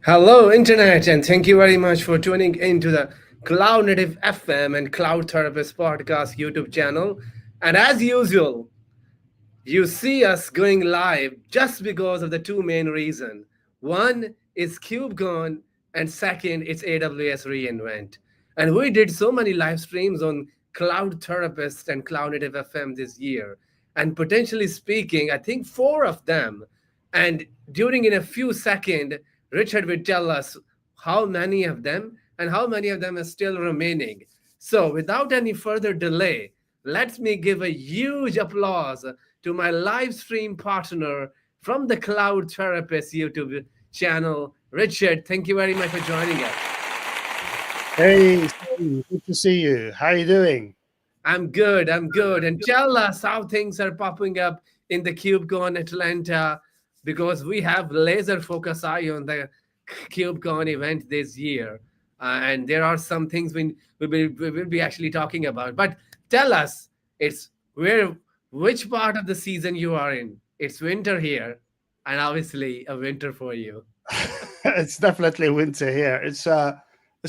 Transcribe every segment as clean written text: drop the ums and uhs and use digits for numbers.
Hello, Internet, and thank you very much for tuning into the Cloud Native FM and Cloud Therapist Podcast YouTube channel. And as usual, you see us going live just because of the two main reasons. One is KubeCon, and second, it's AWS reInvent. And we did so many live streams on Cloud Therapist and Cloud Native FM this year. And potentially speaking, I think four of them. And during in a few seconds, Richard will tell us how many of them and how many of them are still remaining. So without any further delay, let me give a huge applause to my live stream partner from the Cloud Therapist YouTube channel, Richard. Thank you very much for joining us. Hey, Steve, good to see you. How are you doing? I'm good. I'm good. And tell us how things are popping up in the KubeCon Atlanta because we have laser focus eye on the KubeCon event this year. And there are some things we will be actually talking about. But tell us, it's which part of the season you are in? It's winter here, and obviously a winter for you. It's definitely winter here. It's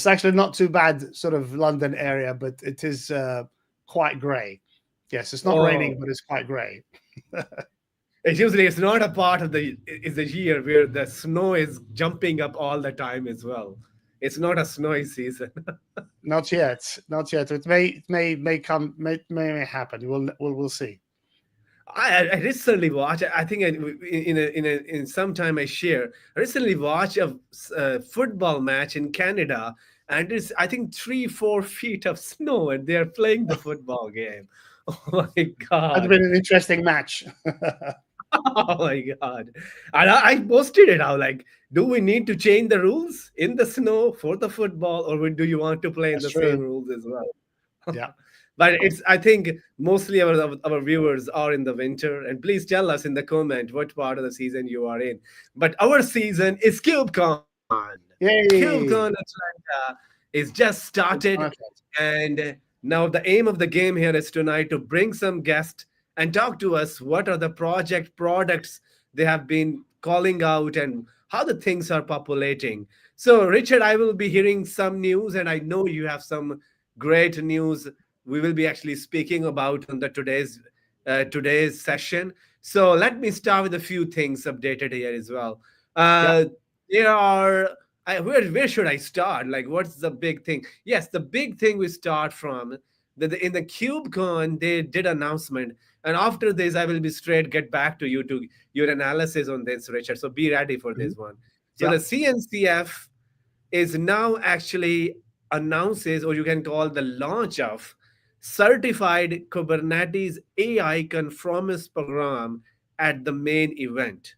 actually not too bad, sort of London area, but it is quite grey. Yes, it's not raining, Oh, but it's quite grey. it's not a part of the is the year where the snow is jumping up all the time as well. It's not a snowy season. Not yet, not yet. It may come, may happen. We'll see. I recently watched. I think in some time I share. I recently watched a football match in Canada, and it's I think 3-4 feet of snow, and they are playing the football game. Oh my That's god! been an interesting match. Oh my god! And I posted it out like, do we need to change the rules in the snow for the football, or do you want to play in That's the same true. rules as well? Yeah. But it's I think mostly our viewers are in the winter, and please tell us in the comment what part of the season you are in. But our season is KubeCon. KubeCon Yay! Atlanta is just It's started, perfect. and now the aim of the game here is tonight to bring some guests and talk to us what are the project products they have been calling out and how the things are populating. So Richard, I will be hearing some news, and I know you have some great news we will be actually speaking about on the today's session. So let me start with a few things updated here as well. Yeah. Uh, there are where should I start? Like, what's the big thing? Yes, the big thing we start from in the KubeCon they did announcement, and after this I will be straight get back to you to your analysis on this, Richard. So be ready for Mhm. this one. So Yeah. the CNCF is now actually announces, or you can call the launch of certified Kubernetes AI conformance program at the main event.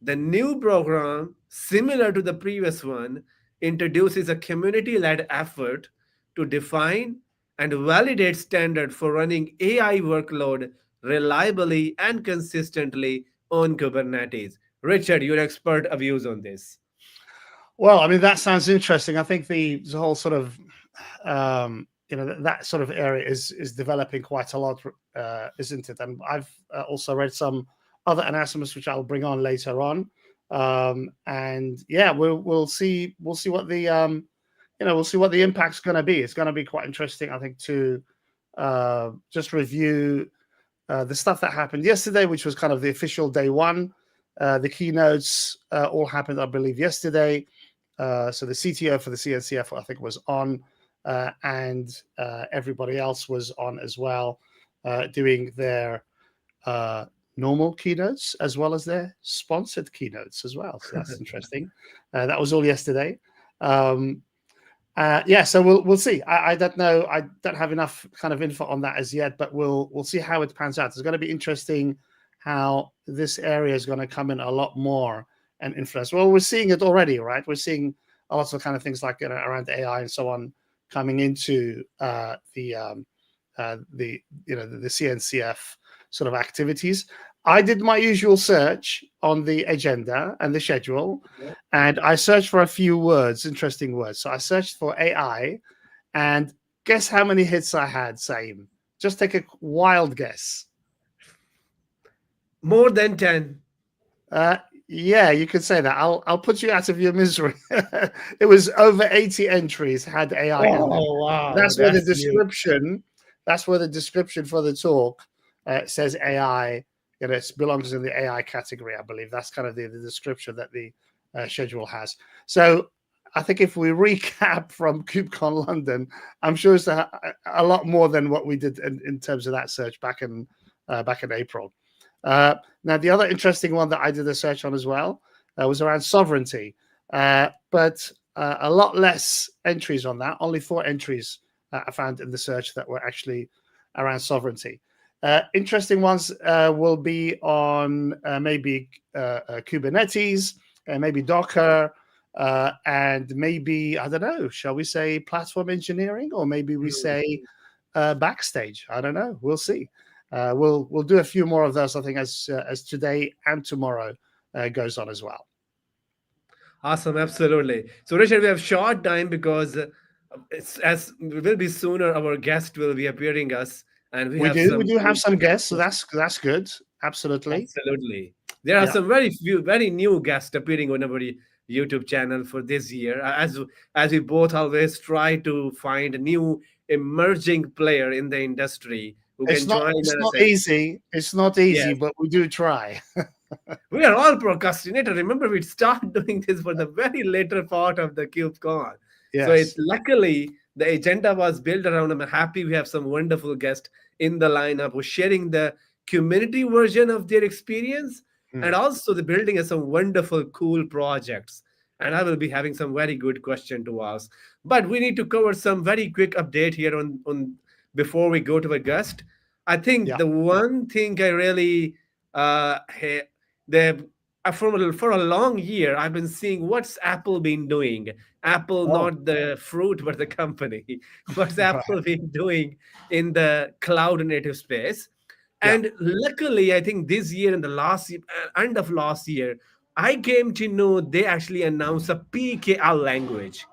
The new program, similar to the previous one, introduces a community-led effort to define and validate standard for running AI workload reliably and consistently on Kubernetes. Richard, your expert views on this. Well, I mean, that sounds interesting. I think the whole sort of that sort of area is developing quite a lot, isn't it? And I've also read some other announcements which I'll bring on later on. And yeah, we'll see what the we'll see what the impact's going to be. It's going to be quite interesting, I think, to just review the stuff that happened yesterday, which was kind of the official day one. The keynotes all happened, I believe, yesterday. So the CTO for the CNCF, I think, was on, and everybody else was on as well, doing their normal keynotes as well as their sponsored keynotes as well. So that's interesting. That was all yesterday. Um, yeah, so we'll see. I don't know. I don't have enough kind of info on that as yet, but we'll see how it pans out. It's going to be interesting how this area is going to come in a lot more and influence. Well, we're seeing it already, right? We're seeing a lot of kind of things like around AI and so on coming into the CNCF sort of activities. I did my usual search on the agenda and the schedule, and I searched for a few words, interesting words. So I searched for AI, and guess how many hits I had, Saim? Just take a wild guess. More than 10. Uh, Yeah, you could say that. I'll put you out of your misery. It was over 80 entries had AI in them. Oh wow, That's where the that's new. description. That's where the description for the talk says AI. It belongs in the AI category, I believe. That's kind of the description that the schedule has. So I think if we recap from KubeCon London, I'm sure it's a lot more than what we did in terms of that search back in April. Now, the other interesting one that I did a search on as well was around sovereignty, but a lot less entries on that. Only 4 entries I found in the search that were actually around sovereignty. Interesting ones will be on maybe Kubernetes, maybe Docker, and maybe, I don't know, shall we say platform engineering, or maybe we say backstage. I don't know. We'll see. We'll do a few more of those, I think, as today and tomorrow goes on as well. Awesome, absolutely. So, Richard, we have short time because it's as will be sooner. Our guest will be appearing us, and we have We some do have some guests, so new. that's good. Absolutely. Absolutely. There are Yeah. some very few, very new guests appearing on our YouTube channel for this year. As we both always try to find a new emerging player in the industry who can join It's us. not And easy. It's not easy, yes, but we do try. we are all procrastinators. Remember, we started doing this for the very later part of the KubeCon. So it's Yes. luckily the agenda was built around. I'm happy we have some wonderful guests in the lineup who sharing the community version of their experience and Mm. also the building of some wonderful, cool projects. And I will be having some very good question to ask. But we need to cover some very quick update here on before we go to a guest. I think Yeah. the one thing I really the for a long year I've been seeing what's Apple been doing. Apple, Oh, not the fruit but the company. What's right. Apple been doing in the cloud native space? Yeah. And luckily I think this year and the end of last year I came to know they actually announced a PKL language,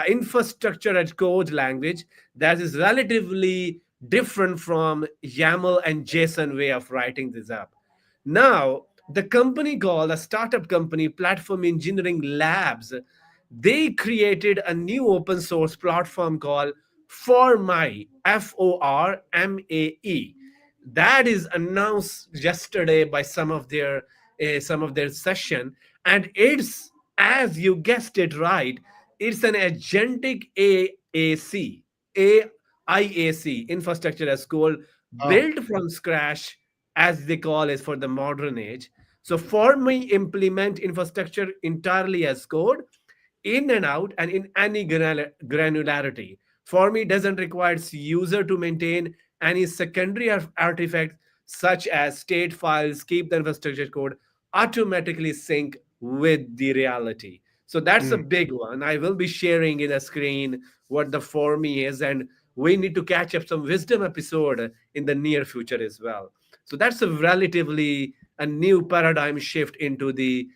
infrastructure as code language that is relatively different from YAML and JSON way of writing this up. Now, the company called a startup company, Platform Engineering Labs, they created a new open source platform called Formae, Formae. That is announced yesterday by some of their session, and it's, as you guessed it right, it's an agentic AAC, AIAC, infrastructure as code, Oh. built from scratch, as they call it for the modern age. So for me, implement infrastructure entirely as code, in and out and in any granularity. For me, doesn't require user to maintain any secondary artifacts such as state files, keep the infrastructure code automatically sync with the reality. So that's a Mm. big one. I will be sharing in a screen what the for me is, and we need to catch up some wisdom episode in the near future as well. So that's a relatively a new paradigm shift into the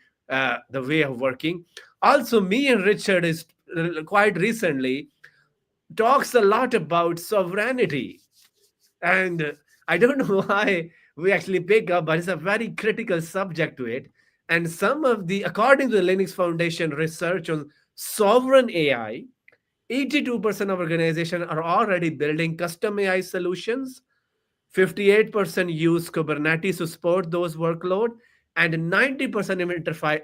way of working. Also, me and Richard is quite recently talks a lot about sovereignty, and I don't know why we actually pick up, but it's a very critical subject to it. And some of the, according to the Linux Foundation research on sovereign AI, 82% of organizations are already building custom AI solutions, 58% use Kubernetes to support those workload, and 90% of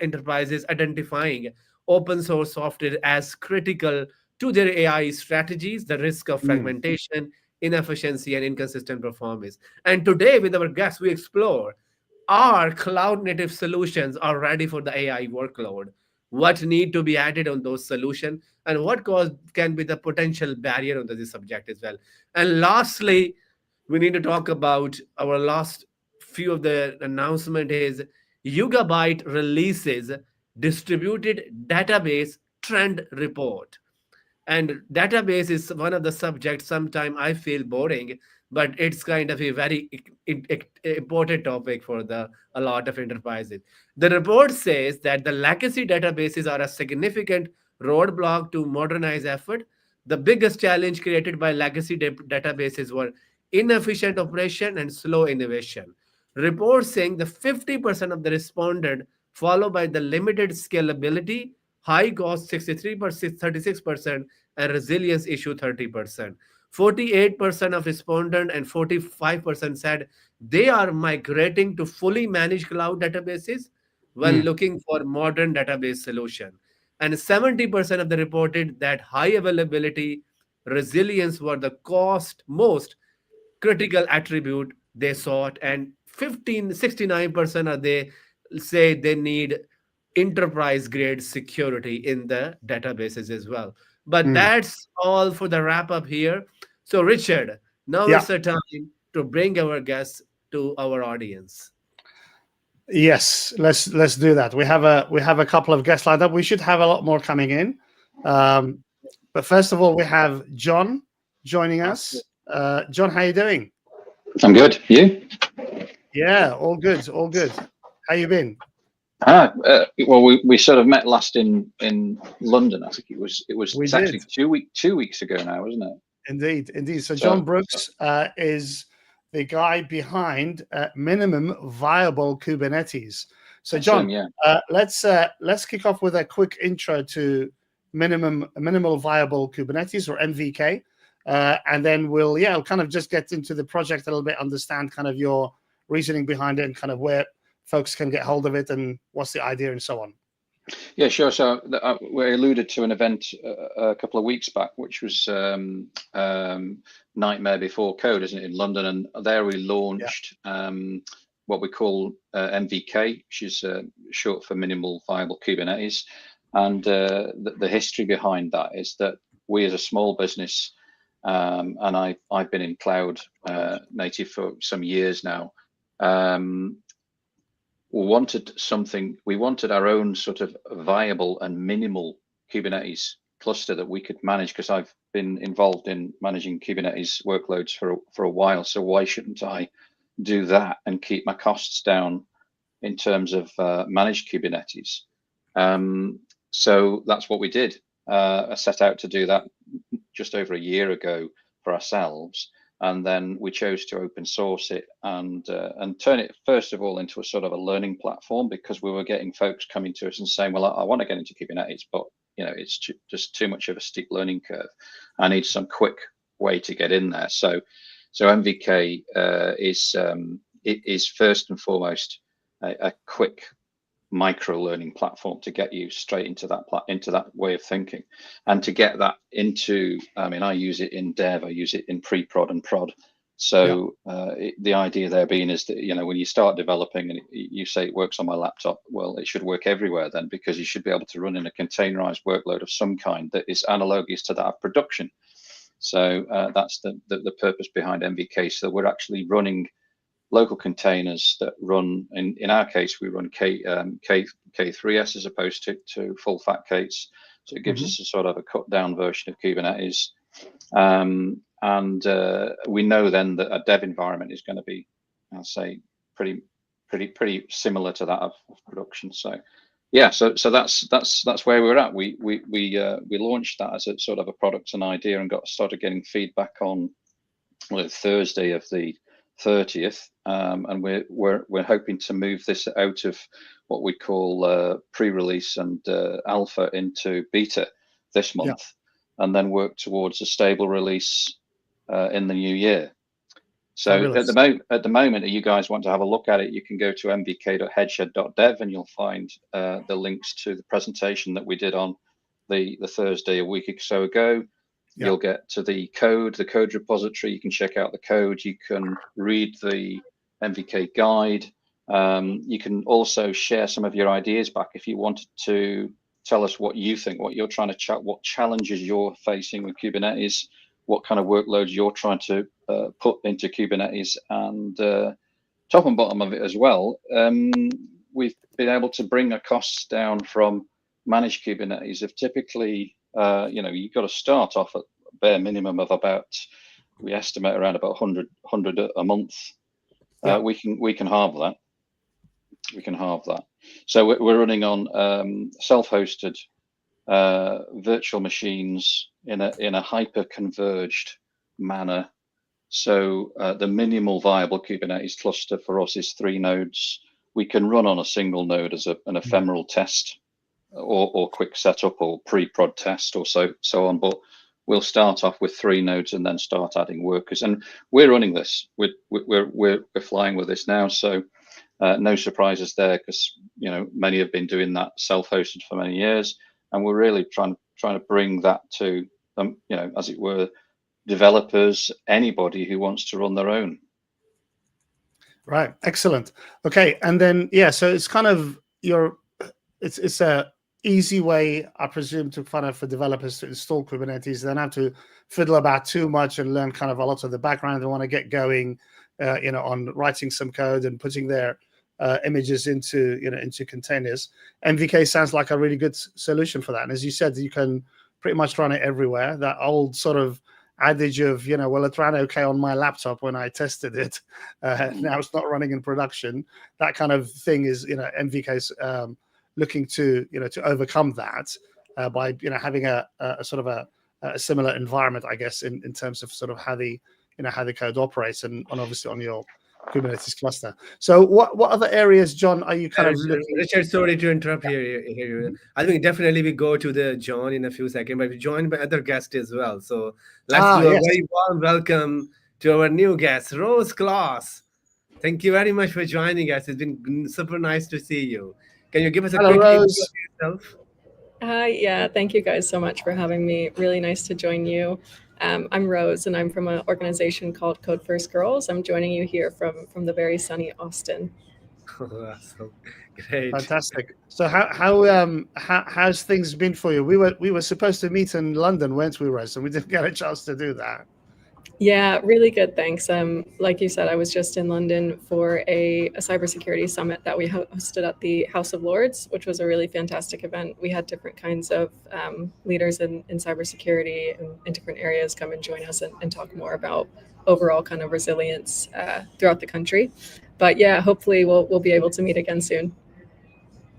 enterprises identifying open source software as critical to their AI strategies, the risk of Mm. fragmentation, inefficiency, and inconsistent performance. And today, with our guests, we explore, our cloud native solutions are ready for the AI workload? What need to be added on those solutions, and what cause can be the potential barrier on this subject as well? And lastly, we need to talk about our last few of the announcement is Yugabyte releases distributed database trend report. And database is one of the subjects sometimes I feel boring, but it's kind of a very important topic for the a lot of enterprises. The report says that the legacy databases are a significant roadblock to modernize effort. The biggest challenge created by legacy databases were inefficient operation and slow innovation. Reports saying the 50% of the responded followed by the limited scalability, high cost 63%, 36%, and resilience issue 30%. 48% of respondents and 45% said they are migrating to fully managed cloud databases while Mm. looking for modern database solution. And 70% of the reported that high availability, resilience were the cost most critical attribute they sought, and 69% of they say they need enterprise grade security in the databases as well. But Mm. that's all for the wrap up here. So Richard, now Yeah. it's the time to bring our guests to our audience. Yes, let's do that. We have a couple of guests lined up. We should have a lot more coming in. But first of all, we have John joining us. John, how you doing? I'm good. You? Yeah, all good, all good. How you been? Well, we sort of met last in London. I think it's did. actually 2 weeks ago now, isn't it? Indeed, indeed. So John Brooks is the guy behind Minimum Viable Kubernetes. So John, let's kick off with a quick intro to Minimal Viable Kubernetes, or MVK, and then we'll kind of just get into the project a little bit, understand kind of your reasoning behind it, and kind of where folks can get hold of it, and what's the idea, and so on. Yeah, sure. So we alluded to an event a couple of weeks back, which was Nightmare Before Code, isn't it, in London? And there we launched what we call MVK, which is short for Minimal Viable Kubernetes. And the history behind that is that we, as a small business, and I've been in cloud native for some years now, we wanted our own sort of viable and minimal Kubernetes cluster that we could manage, because I've been involved in managing Kubernetes workloads for a while. So why shouldn't I do that and keep my costs down in terms of managed Kubernetes? So that's what we did. I set out to do that just over a year ago for ourselves. And then we chose to open source it and turn it, first of all, into a sort of a learning platform, because we were getting folks coming to us and saying, well, I want to get into Kubernetes, but it's just too much of a steep learning curve. I need some quick way to get in there. So MVK is first and foremost a quick micro learning platform to get you straight into that way of thinking, and to get that into, I use it in dev, I use it in pre-prod and prod. So the idea there being is that when you start developing and you say it works on my laptop, well, it should work everywhere then, because you should be able to run in a containerized workload of some kind that is analogous to that of production. So that's the purpose behind MVK. So we're actually running local containers that run, in our case, we run K3s as opposed to full fat Ks. So it gives us a sort of a cut down version of Kubernetes. And we know then that a dev environment is going to be, I'll say, pretty similar to that of production. So yeah, so that's where we're at. We launched that as a sort of a product and idea, and started getting feedback on Thursday of the 30th, and we're hoping to move this out of what we call pre-release and alpha into beta this month, and then work towards a stable release in the new year. So at the moment, if you guys want to have a look at it, you can go to mvk.headshed.dev, and you'll find the links to the presentation that we did on the Thursday a week or so ago. You'll get to the code repository. You can check out the code. You can read the MVK guide. You can also share some of your ideas back if you wanted to tell us what you think, what you're trying to what challenges you're facing with Kubernetes, what kind of workloads you're trying to put into Kubernetes, and top and bottom of it as well. We've been able to bring our costs down from managed Kubernetes of typically, you've got to start off at bare minimum of about, we estimate around about 100 a month. We can halve that. We can halve that. So we're running on self-hosted virtual machines in a hyper-converged manner. So the minimal viable Kubernetes cluster for us is 3 nodes we can run on a single node as an ephemeral test, or quick setup, or pre-prod test, or so on. But we'll start off with 3 nodes and then start adding workers. And we're running this. We're flying with this now. So no surprises there, because many have been doing that self-hosted for many years, and we're really trying to bring that to as it were, developers, anybody who wants to run their own. Right, excellent. Okay, and then so it's kind of it's a easy way, I presume, to for developers to install Kubernetes. They don't have to fiddle about too much and learn kind of a lot of the background. They want to get going, on writing some code and putting their images into containers. MVK sounds like a really good solution for that. And as you said, you can pretty much run it everywhere. That old sort of adage of, well, it ran okay on my laptop when I tested it. Now it's not running in production. That kind of thing is, MVK's looking to overcome that by having a sort of a similar environment, I guess, in terms of sort of how the code operates, and obviously on your Kubernetes cluster. So what other areas, John, are you kind of looking? Richard, sorry to interrupt here. I think definitely we go to the John in a few seconds, but we're joined by other guests as well. So let's do a very warm welcome to our new guest, Rose Claus. Thank you very much for joining us. It's been super nice to see you. Can you give us a quick intro of yourself? Yeah, thank you guys so much for having me. Really nice to join you. I'm Rose, and I'm from an organization called Code First Girls. I'm joining you here from the very sunny Austin. Oh, so great, fantastic. So how's things been for you? We were supposed to meet in London, weren't we, Rose? And we didn't get a chance to do that. Yeah, really good, thanks. Like you said, I was just in London for a cybersecurity summit that we hosted at the House of Lords, which was a really fantastic event. We had different kinds of leaders in cybersecurity and in different areas come and join us and talk more about overall kind of resilience throughout the country. But yeah, hopefully we'll be able to meet again soon.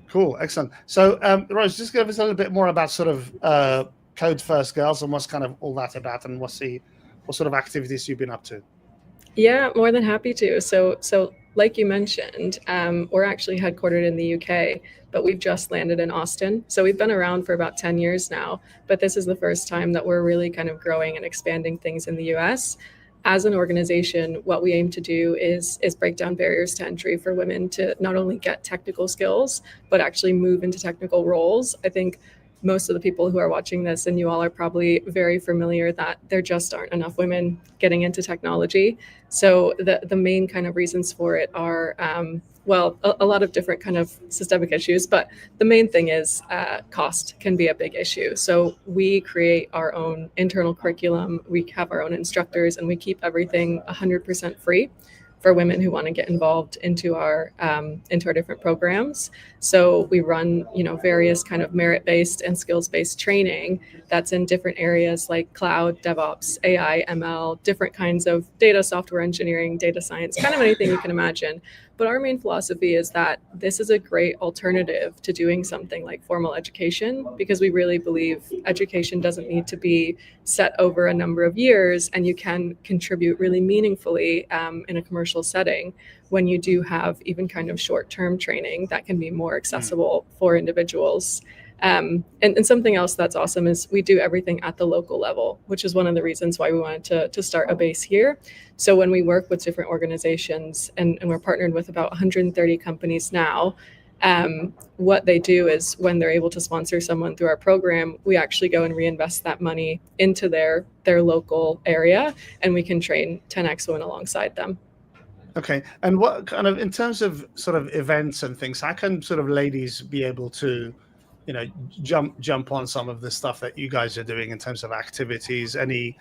Cool, excellent. So Rose, just give us a little bit more about sort of Code First Girls and what's kind of all that about, and what sort of activities you've been up to. Yeah, more than happy to. So like you mentioned, we're actually headquartered in the UK, but we've just landed in Austin. So we've been around for about 10 years now, but this is the first time that we're really kind of growing and expanding things in the US. As an organization, what we aim to do is break down barriers to entry for women to not only get technical skills, but actually move into technical roles. I think most of the people who are watching this, and you all are probably very familiar that there just aren't enough women getting into technology. So the main kind of reasons for it are, a lot of different kind of systemic issues, but the main thing is cost can be a big issue. So we create our own internal curriculum, we have our own instructors, and we keep everything 100% free for women who want to get involved into our different programs. So we run, various kind of merit-based and skills-based training that's in different areas like cloud, DevOps, AI, ML, different kinds of data, software engineering, data science, kind of anything you can imagine. But our main philosophy is that this is a great alternative to doing something like formal education, because we really believe education doesn't need to be set over a number of years, and you can contribute really meaningfully in a commercial setting when you do have even kind of short-term training that can be more accessible for individuals. And something else that's awesome is we do everything at the local level, which is one of the reasons why we wanted to start a base here. So when we work with different organizations, and we're partnered with about 130 companies now, what they do is when they're able to sponsor someone through our program, we actually go and reinvest that money into their local area, and we can train 10x women alongside them. Okay, and what kind of, in terms of sort of events and things, how can sort of ladies be able to, jump on some of the stuff that you guys are doing in terms of activities? Any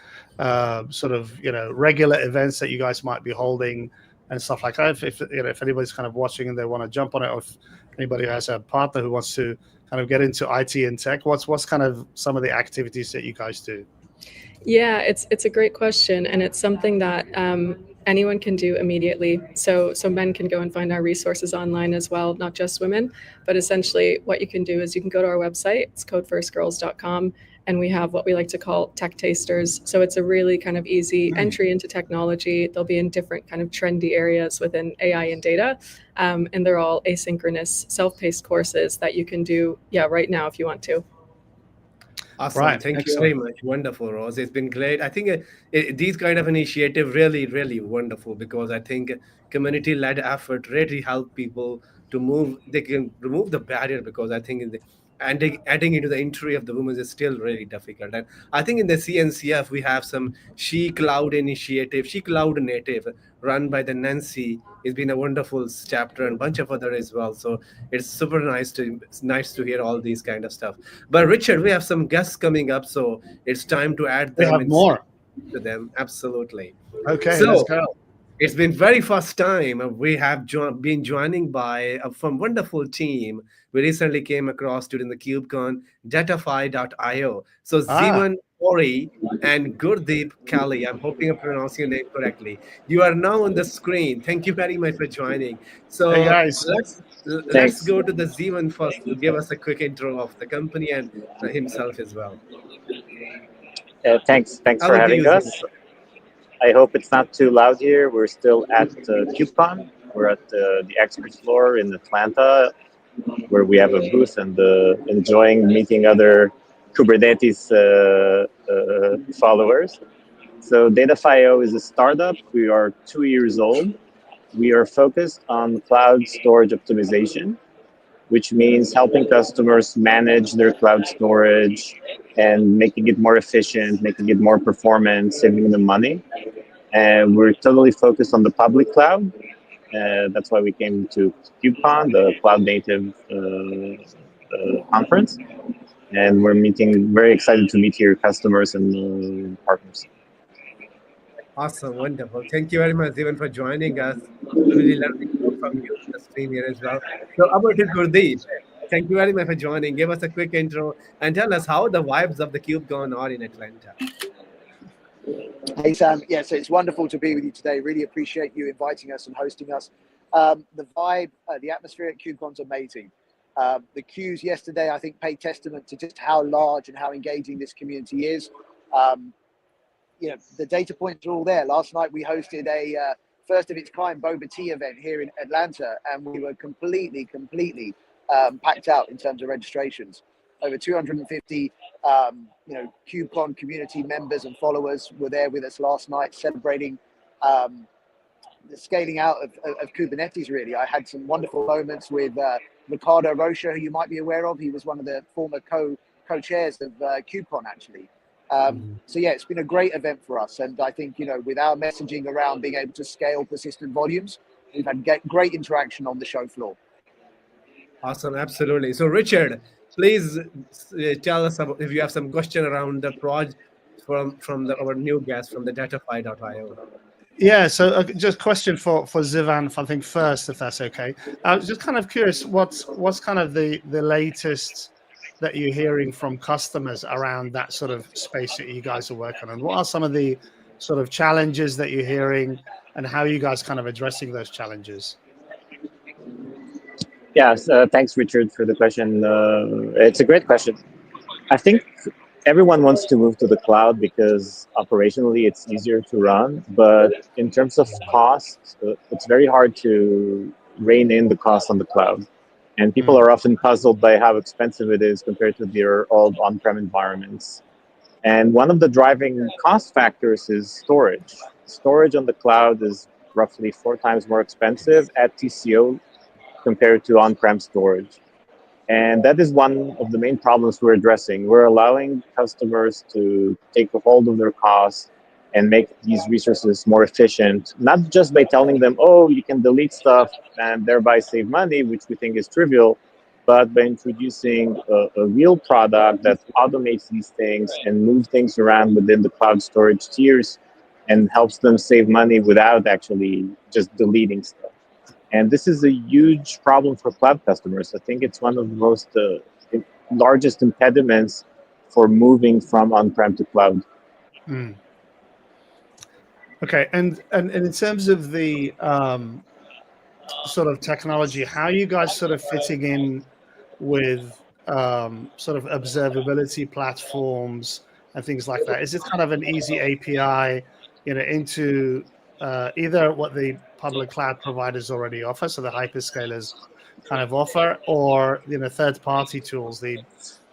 sort of regular events that you guys might be holding and stuff like that? If anybody's kind of watching and they want to jump on it, or if anybody has a partner who wants to kind of get into IT and tech, what's kind of some of the activities that you guys do? Yeah, it's a great question, and it's something that anyone can do immediately. So men can go and find our resources online as well, not just women. But essentially what you can do is you can go to our website, it's codefirstgirls.com, and we have what we like to call tech tasters. So it's a really kind of easy entry into technology. They'll be in different kind of trendy areas within AI and data, and they're all asynchronous, self-paced courses that you can do, right now if you want to. Awesome. Right. Thank Excellent. you very much. Wonderful, Rose. It's been great. I think these kind of initiative really, really wonderful, because I think community-led effort really help people to move. They can remove the barrier, because I think adding into the entry of the women is still really difficult. And I think in the CNCF, we have some She Cloud initiative, She Cloud Native, run by the Nancy. It's been a wonderful chapter, and a bunch of other as well. So it's super nice to hear all these kind of stuff. But Richard, we have some guests coming up, so it's time to add We them have and more. to them. Absolutely. Okay, So let's go. it's been very first time we have been joining by from wonderful team we recently came across during the KubeCon Datafy.io. So Zivan Ori and Gurdeep Kali, I'm hoping I'm pronouncing your name correctly. You are now on the screen. Thank you very much for joining. So Hey guys. let's Thanks. go to the Zivan first to give us a quick intro of the company and himself as well. Thanks for Over to having you, us. Zivan. I hope it's not too loud here. We're still at KubeCon. We're at the expert floor in Atlanta, where we have a booth and enjoying meeting other Kubernetes followers. So Datafy.io is a startup. We are 2 years old. We are focused on cloud storage optimization, which means helping customers manage their cloud storage and making it more efficient, making it more performant, saving them money. And we're totally focused on the public cloud. That's why we came to KubeCon, the Cloud Native conference. And we're very excited to meet here customers and partners. Awesome, wonderful. Thank you very much, Zivan, for joining us. Really learning more from you on the stream here as well. So, over to Gurdeep. Thank you very much for joining. Give us a quick intro and tell us how the vibes of the KubeCon are in Atlanta. Hey, Sam. Yeah, so it's wonderful to be with you today. Really appreciate you inviting us and hosting us. The vibe, the atmosphere at KubeCon's amazing. The queues yesterday, I think, pay testament to just how large and how engaging this community is. The data points are all there. Last night we hosted a first of its kind boba tea event here in Atlanta, and we were completely packed out in terms of registrations. Over 250 KubeCon community members and followers were there with us last night, celebrating the scaling out of Kubernetes. Really, I had some wonderful moments with Ricardo Rocha, who you might be aware of. He was one of the former co-chairs of KubeCon, actually. So yeah, it's been a great event for us, and I think with our messaging around being able to scale persistent volumes, we've had great interaction on the show floor. Awesome, absolutely. So Richard, please tell us about, if you have some question around the project from our new guest from the Datafy.io. Yeah, so just question for Zivan, I think first, if that's okay. I was just kind of curious, what's kind of the latest that you're hearing from customers around that sort of space that you guys are working on? What are some of the sort of challenges that you're hearing, and how are you guys kind of addressing those challenges? Yes, thanks, Richard, for the question. It's a great question. I think everyone wants to move to the cloud because operationally it's easier to run, but in terms of cost, it's very hard to rein in the cost on the cloud. And people are often puzzled by how expensive it is compared to their old on-prem environments. And one of the driving cost factors is storage. Storage on the cloud is roughly 4 times more expensive at TCO compared to on-prem storage. And that is one of the main problems we're addressing. We're allowing customers to take a hold of their costs and make these resources more efficient, not just by telling them, oh, you can delete stuff and thereby save money, which we think is trivial, but by introducing a real product that automates these things and moves things around within the cloud storage tiers and helps them save money without actually just deleting stuff. And this is a huge problem for cloud customers. I think it's one of the most largest impediments for moving from on-prem to cloud. Okay, and in terms of the sort of technology, how are you guys sort of fitting in with sort of observability platforms and things like that? Is it kind of an easy API, into either what the public cloud providers already offer, so the hyperscalers kind of offer, or third-party tools, the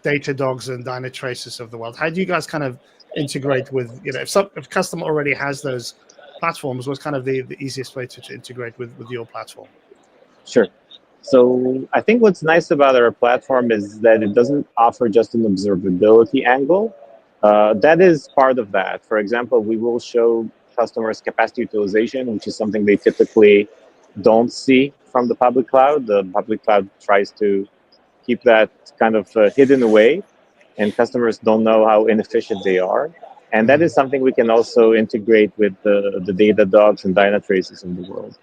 Datadogs and Dynatraces of the world? How do you guys kind of integrate with, if a customer already has those platforms, what's kind of the easiest way to integrate with your platform? Sure. So I think what's nice about our platform is that it doesn't offer just an observability angle. That is part of that. For example, we will show customers capacity utilization, which is something they typically don't see from the public cloud. The public cloud tries to keep that kind of hidden away, and customers don't know how inefficient they are. And that is something we can also integrate with the Datadogs and Dynatraces in the world.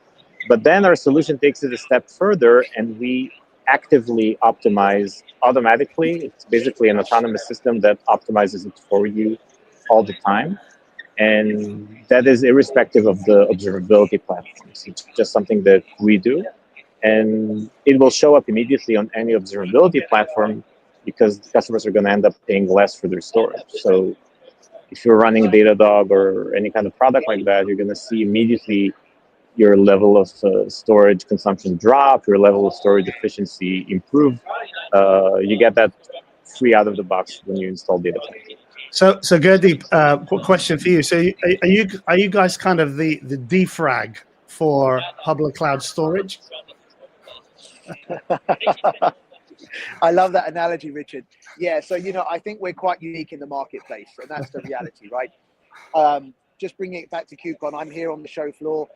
But then our solution takes it a step further, and we actively optimize automatically. It's basically an autonomous system that optimizes it for you all the time. And that is irrespective of the observability platforms. It's just something that we do. And it will show up immediately on any observability platform because the customers are going to end up paying less for their storage. So if you're running Datadog or any kind of product like that, you're going to see immediately your level of storage consumption drop, your level of storage efficiency improve. You get that free out of the box when you install Datadog. So Gurdeep, question for you. So are you guys kind of the defrag for public cloud storage? I love that analogy, Richard. Yeah, so I think we're quite unique in the marketplace, and that's the reality, right? Just bringing it back to KubeCon, I'm here on the show floor.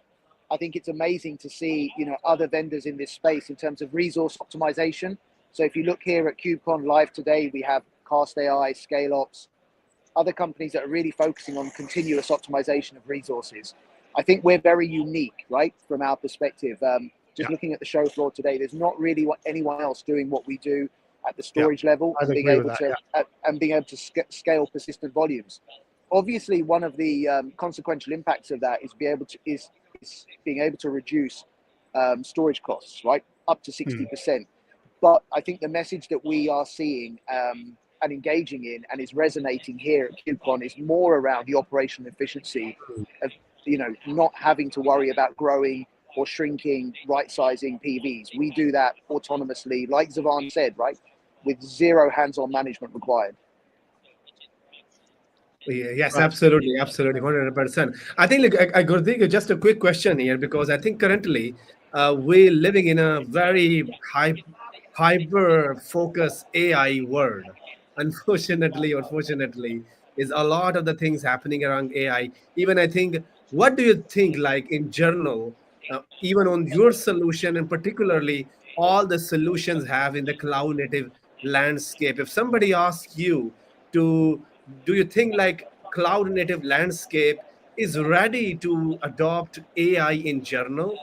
I think it's amazing to see other vendors in this space in terms of resource optimization. So if you look here at KubeCon Live today, we have Cast AI, ScaleOps, other companies that are really focusing on continuous optimization of resources. I think we're very unique, right, from our perspective. Just looking at the show floor today, there's not really anyone else doing what we do at the storage level and being able to scale persistent volumes. Obviously, one of the consequential impacts of that is being able to reduce storage costs, right, up to 60%. But I think the message that we are seeing and engaging in and is resonating here at KubeCon is more around the operational efficiency of not having to worry about growing or shrinking, right-sizing PVs. We do that autonomously, like Zavan said, right, with zero hands-on management required. Yes, absolutely, 100%. I think, Gurdeep, just a quick question here, because I think currently we're living in a very hyper-focused AI world. Unfortunately or fortunately, is a lot of the things happening around AI. Even I think, what do you think, like in general, even on your solution, and particularly all the solutions have in the cloud native landscape? If somebody asks you to, do you think like cloud native landscape is ready to adopt AI in general?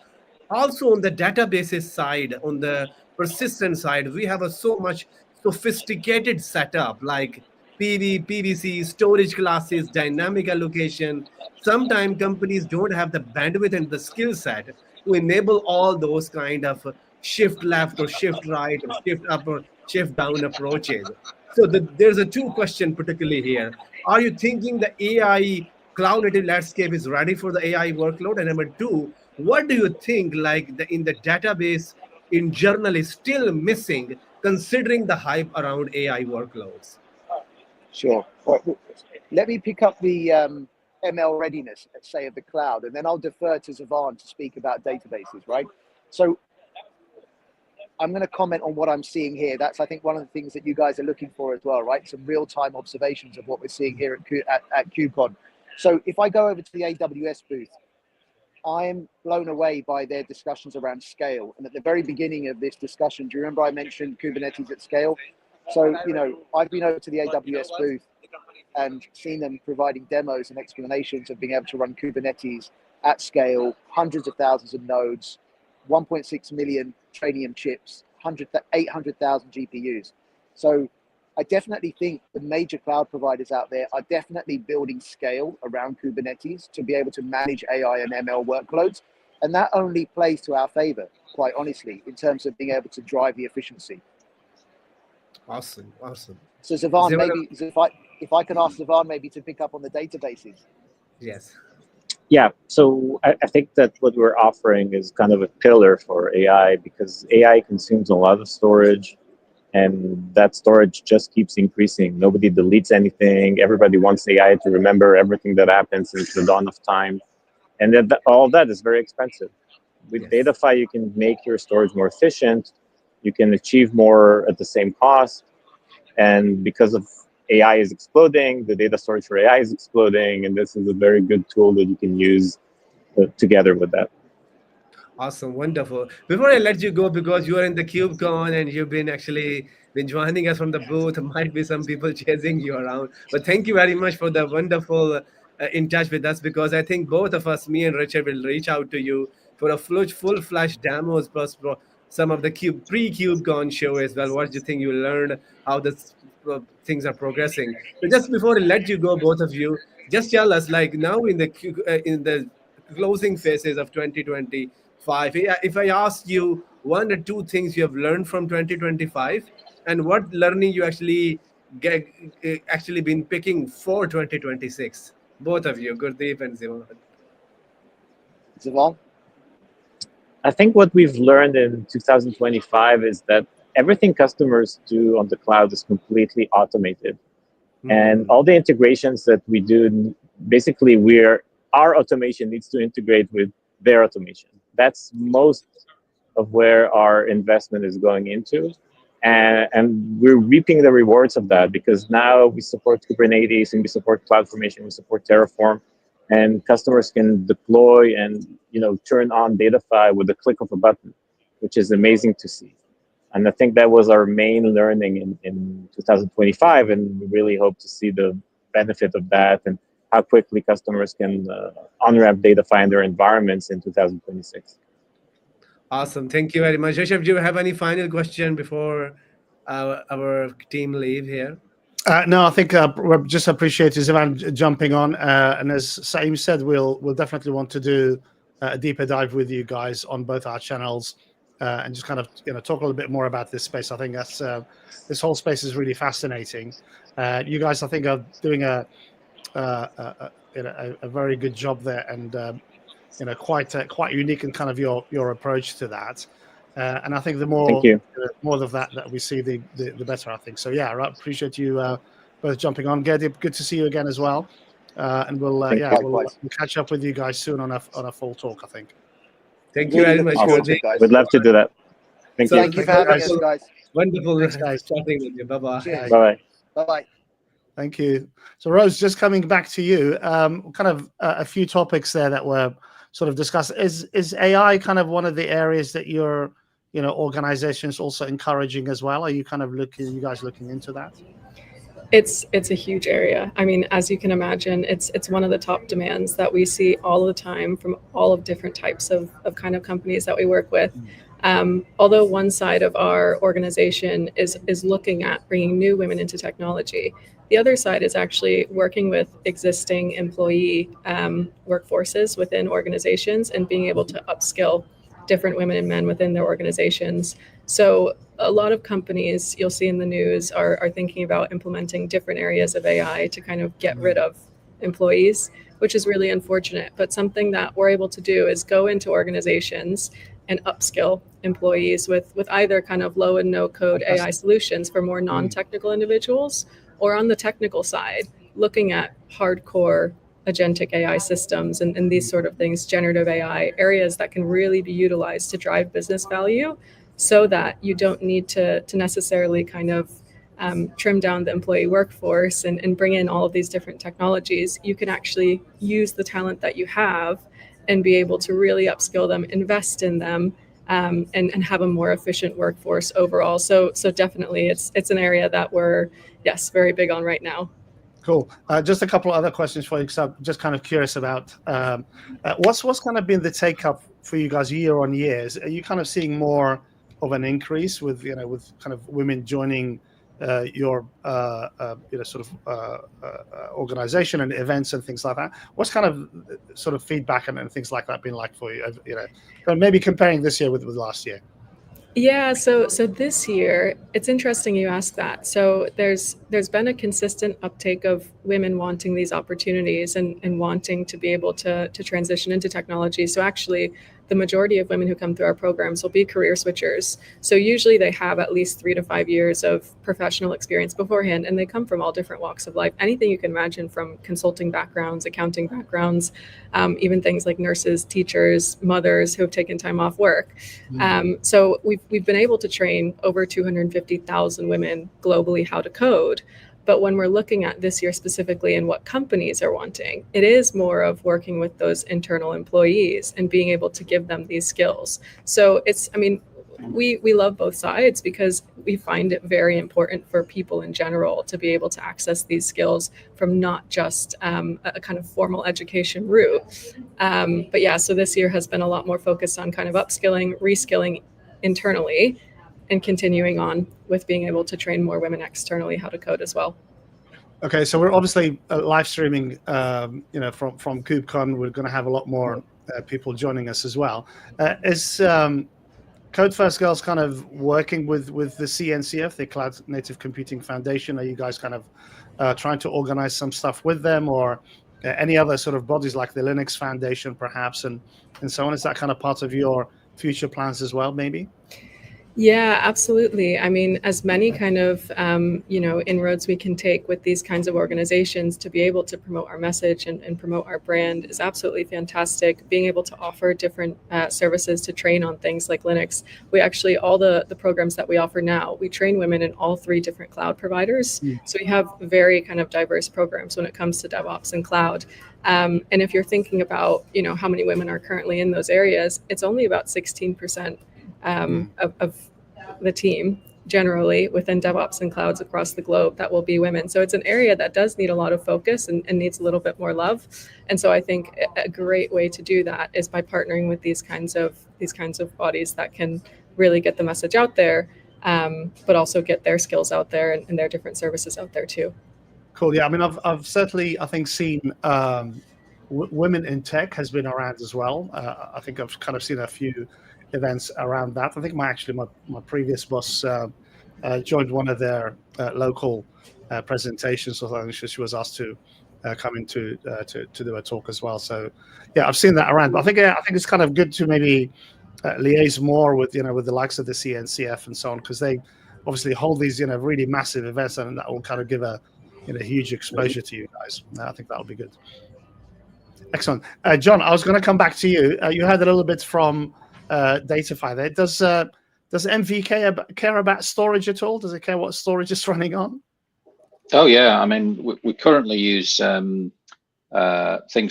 Also on the databases side, on the persistent side, we have a so much sophisticated setup like PVC, storage classes, dynamic allocation. Sometimes companies don't have the bandwidth and the skill set to enable all those kind of shift left or shift right or shift up or shift down approaches. So there's a two question particularly here. Are you thinking the AI cloud native landscape is ready for the AI workload? And number two, what do you think like in the database in general is still missing considering the hype around AI workloads? Sure. Well, let me pick up the ML readiness, let's say, of the cloud, and then I'll defer to Zavan to speak about databases, right? So I'm going to comment on what I'm seeing here. That's, I think, one of the things that you guys are looking for as well, right? Some real-time observations of what we're seeing here at KubeCon. So if I go over to the AWS booth, I'm blown away by their discussions around scale. And at the very beginning of this discussion, do you remember I mentioned Kubernetes at scale? So, I've been over to the AWS booth and seen them providing demos and explanations of being able to run Kubernetes at scale, hundreds of thousands of nodes, 1.6 million Trainium chips, 800,000 GPUs. So I definitely think the major cloud providers out there are definitely building scale around Kubernetes to be able to manage AI and ML workloads. And that only plays to our favor, quite honestly, in terms of being able to drive the efficiency. Awesome. So Sivan, Zero- maybe if I can ask Sivan maybe to pick up on the databases. Yes. Yeah, so I think that what we're offering is kind of a pillar for AI, because AI consumes a lot of storage, and that storage just keeps increasing. Nobody deletes anything. Everybody wants AI to remember everything that happened since the dawn of time. And then all that is very expensive. With Yes. Datafy, you can make your storage more efficient. You can achieve more at the same cost. And because of AI is exploding, the data storage for AI is exploding, and this is a very good tool that you can use together with that. Awesome, wonderful. Before I let you go, because you are in the KubeCon and you've been joining us from the booth, might be some people chasing you around. But thank you very much for the wonderful in touch with us, because I think both of us, me and Richard, will reach out to you for a full-fledged demos plus some of the pre-KubeCon show as well. What do you think you learned, how the things are progressing? So just before I let you go, both of you, just tell us, like now in the closing phases of 2025, if I ask you one or two things you have learned from 2025, and what learning you actually been picking for 2026, both of you, Gurdeep and Sivan. Sivan? I think what we've learned in 2025 is that everything customers do on the cloud is completely automated. And all the integrations that we do, basically our automation needs to integrate with their automation. That's most of where our investment is going into. And we're reaping the rewards of that, because now we support Kubernetes and we support CloudFormation, we support Terraform, and customers can deploy and turn on Datafy with the click of a button, which is amazing to see. And I think that was our main learning in 2025, and we really hope to see the benefit of that and how quickly customers can unwrap Datafy in their environments in 2026. Awesome. Thank you very much. Rishabh, do you have any final question before our team leave here? No, I think we just appreciate Sivan jumping on. And as Saim said, we'll definitely want to do a deeper dive with you guys on both our channels and just kind of talk a little bit more about this space. I think that's this whole space is really fascinating. You guys, I think, are doing a very good job there, and quite unique in kind of your approach to that. And I think the more of that we see, the better, I think. So yeah, I appreciate you both jumping on. Gurdeep, good to see you again as well. And we'll catch up with you guys soon on a full talk, I think. Thank you very much, Gurdeep. We'd love to do that. Thank you. Thank you for having us, guys. Wonderful Thanks, guys. chatting with you. Bye-bye. Cheers. Bye-bye. Bye-bye. Thank you. So Rose, just coming back to you, kind of a few topics there that were sort of discussed. Is AI kind of one of the areas that your organizations also encouraging as well? Are you guys looking into that? It's a huge area. I mean, as you can imagine, it's one of the top demands that we see all the time from all of different types of kind of companies that we work with. Although one side of our organization is looking at bringing new women into technology, the other side is actually working with existing employee workforces within organizations and being able to upskill different women and men within their organizations. So a lot of companies you'll see in the news are thinking about implementing different areas of AI to kind of get rid of employees, which is really unfortunate. But something that we're able to do is go into organizations and upskill employees with either kind of low and no code AI solutions for more non-technical individuals, or on the technical side, looking at hardcore agentic AI systems and these sort of things, generative AI, areas that can really be utilized to drive business value, so that you don't need to necessarily kind of trim down the employee workforce and bring in all of these different technologies. You can actually use the talent that you have and be able to really upskill them, invest in them, and have a more efficient workforce overall. So definitely it's an area that we're, yes, very big on right now. Cool. Just a couple of other questions for you, because I'm just kind of curious about what's kind of been the take up for you guys year on years. Are you kind of seeing more of an increase with with kind of women joining your sort of organization and events and things like that? What's kind of sort of feedback and things like that been like for you? Maybe comparing this year with last year. Yeah, so this year, it's interesting you ask that. So there's been a consistent uptake of women wanting these opportunities and wanting to be able to transition into technology. So actually, the majority of women who come through our programs will be career switchers. So usually they have at least 3 to 5 years of professional experience beforehand, and they come from all different walks of life. Anything you can imagine, from consulting backgrounds, accounting backgrounds, even things like nurses, teachers, mothers who have taken time off work. So we've been able to train over 250,000 women globally how to code. But when we're looking at this year specifically and what companies are wanting, it is more of working with those internal employees and being able to give them these skills. So it's, I mean, we love both sides because we find it very important for people in general to be able to access these skills from not just a kind of formal education route. But yeah, so this year has been a lot more focused on kind of upskilling, reskilling internally, and continuing on with being able to train more women externally how to code as well. Okay, so we're obviously live streaming, you know, from KubeCon. We're going to have a lot more people joining us as well. Is Code First Girls kind of working with the CNCF, the Cloud Native Computing Foundation? Are you guys kind of trying to organize some stuff with them, or any other sort of bodies like the Linux Foundation, perhaps, and so on? Is that kind of part of your future plans as well, maybe? Yeah, absolutely. I mean, as many kind of, inroads we can take with these kinds of organizations to be able to promote our message and promote our brand is absolutely fantastic. Being able to offer different services to train on things like Linux. We actually, all the programs that we offer now, we train women in all 3 different cloud providers. So we have very kind of diverse programs when it comes to DevOps and cloud. And if you're thinking about, how many women are currently in those areas, it's only about 16%. Of the team generally within DevOps and clouds across the globe that will be women. So it's an area that does need a lot of focus and needs a little bit more love. And so I think a great way to do that is by partnering with these kinds of bodies that can really get the message out there, but also get their skills out there and their different services out there too. Cool. Yeah, I mean, I've certainly, I think, seen women in tech has been around as well. I think I've kind of seen a few events around that. I think my previous boss joined one of their local presentations, so she was asked to come in to do a talk as well. So yeah, I've seen that around. But I think it's kind of good to maybe liaise more with with the likes of the CNCF and so on, because they obviously hold these really massive events, and that will kind of give a huge exposure to you guys. I think that'll be good. Excellent. John, I was going to come back to you. You heard a little bit from Datafy there. Does MV care about storage at all? Does it care what storage is running on? Oh yeah, I mean we currently use things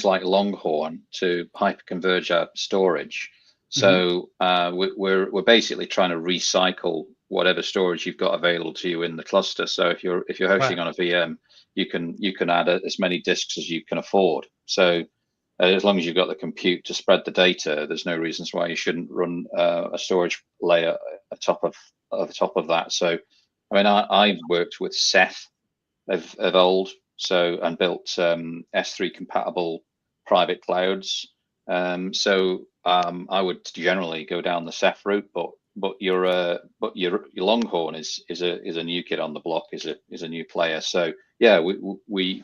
like Longhorn to hyperconverge our storage. So we're basically trying to recycle whatever storage you've got available to you in the cluster. So if you're hosting on a VM, you can add as many disks as you can afford. So as long as you've got the compute to spread the data, there's no reasons why you shouldn't run a storage layer atop of that. So, I mean, I've worked with Ceph of old, and built S3 compatible private clouds. So I would generally go down the Ceph route, but your Longhorn is a new kid on the block, is a new player. So yeah, we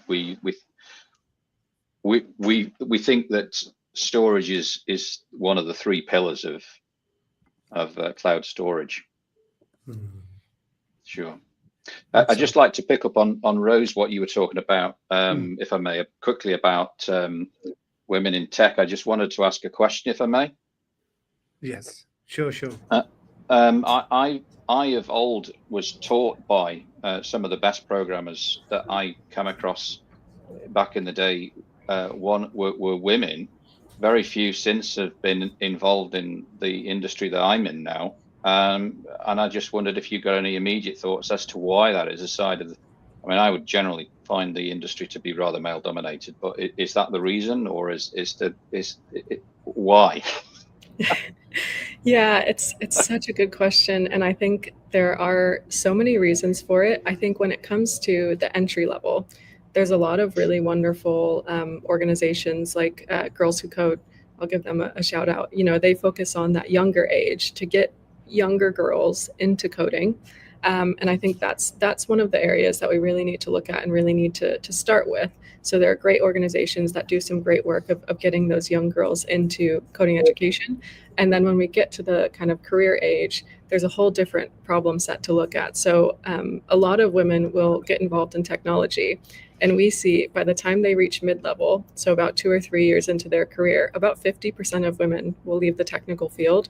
think that storage is one of the 3 pillars of cloud storage. Sure. I'd just like to pick up on Rose, what you were talking about, if I may, quickly about women in tech. I just wanted to ask a question, if I may. Yes, sure. I of old was taught by some of the best programmers that I come across back in the day. One were women. Very few since have been involved in the industry that I'm in now. And I just wondered if you got any immediate thoughts as to why that is. Aside of, I mean, I would generally find the industry to be rather male dominated, but is that the reason, or is it why? Yeah, it's such a good question, and I think there are so many reasons for it. I think when it comes to the entry level, there's a lot of really wonderful organizations like Girls Who Code. I'll give them a shout out. They focus on that younger age to get younger girls into coding. And I think that's one of the areas that we really need to look at and really need to start with. So there are great organizations that do some great work of getting those young girls into coding education. And then when we get to the kind of career age, there's a whole different problem set to look at. So a lot of women will get involved in technology. And we see by the time they reach mid-level, so about 2 or 3 years into their career, about 50% of women will leave the technical field.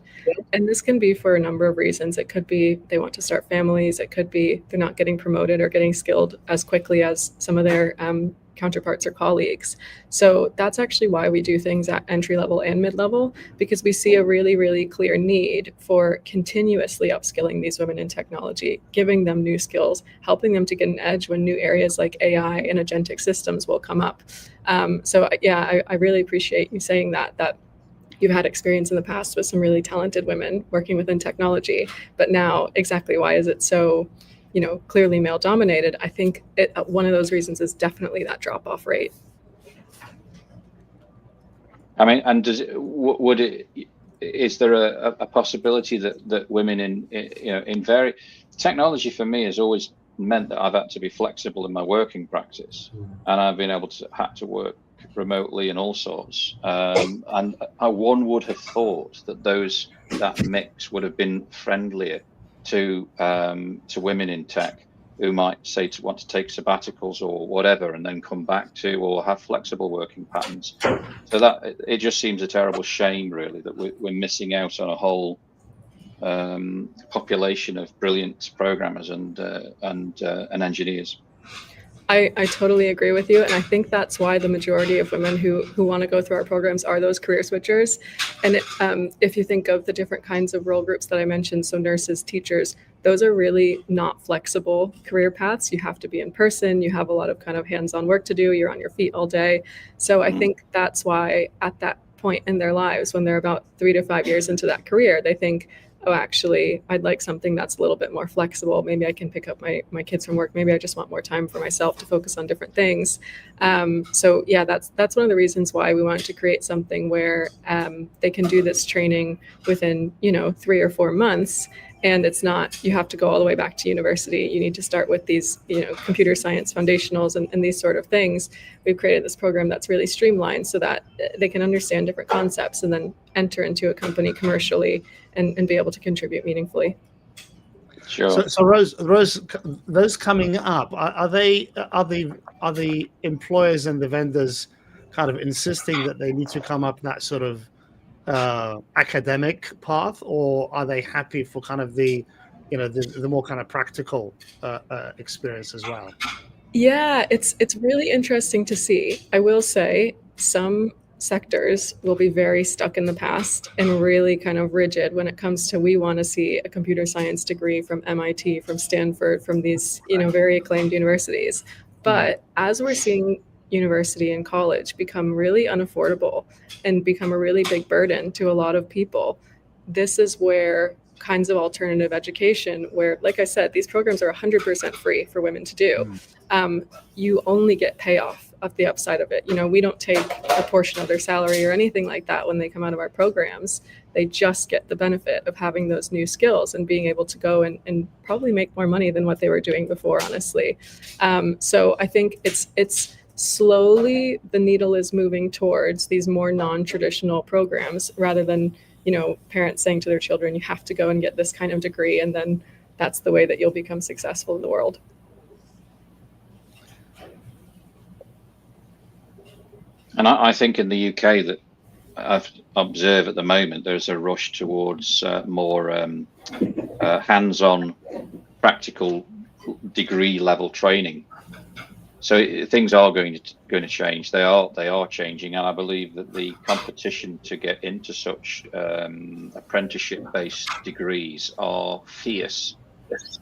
And this can be for a number of reasons. It could be they want to start families. It could be they're not getting promoted or getting skilled as quickly as some of their counterparts or colleagues. So that's actually why we do things at entry level and mid-level, because we see a really, really clear need for continuously upskilling these women in technology, giving them new skills, helping them to get an edge when new areas like AI and agentic systems will come up. So yeah, I really appreciate you saying that you've had experience in the past with some really talented women working within technology, but now exactly why is it so clearly male dominated? I think one of those reasons is definitely that drop off rate. I mean, and is there a possibility that women in technology for me has always meant that I've had to be flexible in my working practice, and I've been able to had to work remotely and all sorts. And one would have thought that that mix would have been friendlier to women in tech who might say to want to take sabbaticals or whatever and then come back to, or have flexible working patterns. So that it just seems a terrible shame, really, that we're missing out on a whole population of brilliant programmers and engineers. I totally agree with you. And I think that's why the majority of women who want to go through our programs are those career switchers. And if you think of the different kinds of role groups that I mentioned, so nurses, teachers, those are really not flexible career paths. You have to be in person. You have a lot of kind of hands-on work to do. You're on your feet all day. So I think that's why at that point in their lives, when they're about 3 to 5 years into that career, they think, oh, actually, I'd like something that's a little bit more flexible. Maybe I can pick up my kids from work. Maybe I just want more time for myself to focus on different things. So yeah, that's one of the reasons why we wanted to create something where they can do this training within 3 or 4 months. And it's not, you have to go all the way back to university. You need to start with these, computer science foundationals and these sort of things. We've created this program that's really streamlined so that they can understand different concepts and then enter into a company commercially and be able to contribute meaningfully. Sure. So Rose, those coming up, are the employers and the vendors kind of insisting that they need to come up that sort of academic path, or are they happy for kind of the more kind of practical experience as well? Yeah, it's really interesting to see. I will say some sectors will be very stuck in the past and really kind of rigid when it comes to, we want to see a computer science degree from MIT, from Stanford, from these very acclaimed universities. But as we're seeing university and college become really unaffordable and become a really big burden to a lot of people, this is where kinds of alternative education, where, like I said, these programs are 100% free for women to do. You only get payoff of the upside of it. We don't take a portion of their salary or anything like that when they come out of our programs. They just get the benefit of having those new skills and being able to go and probably make more money than what they were doing before, honestly. So I think it's slowly the needle is moving towards these more non-traditional programs, rather than parents saying to their children, you have to go and get this kind of degree, and then that's the way that you'll become successful in the world. And I think in the UK that I've observed at the moment, there's a rush towards more hands-on practical degree level training. So things are going to change. They are changing, and I believe that the competition to get into such apprenticeship-based degrees are fierce. It's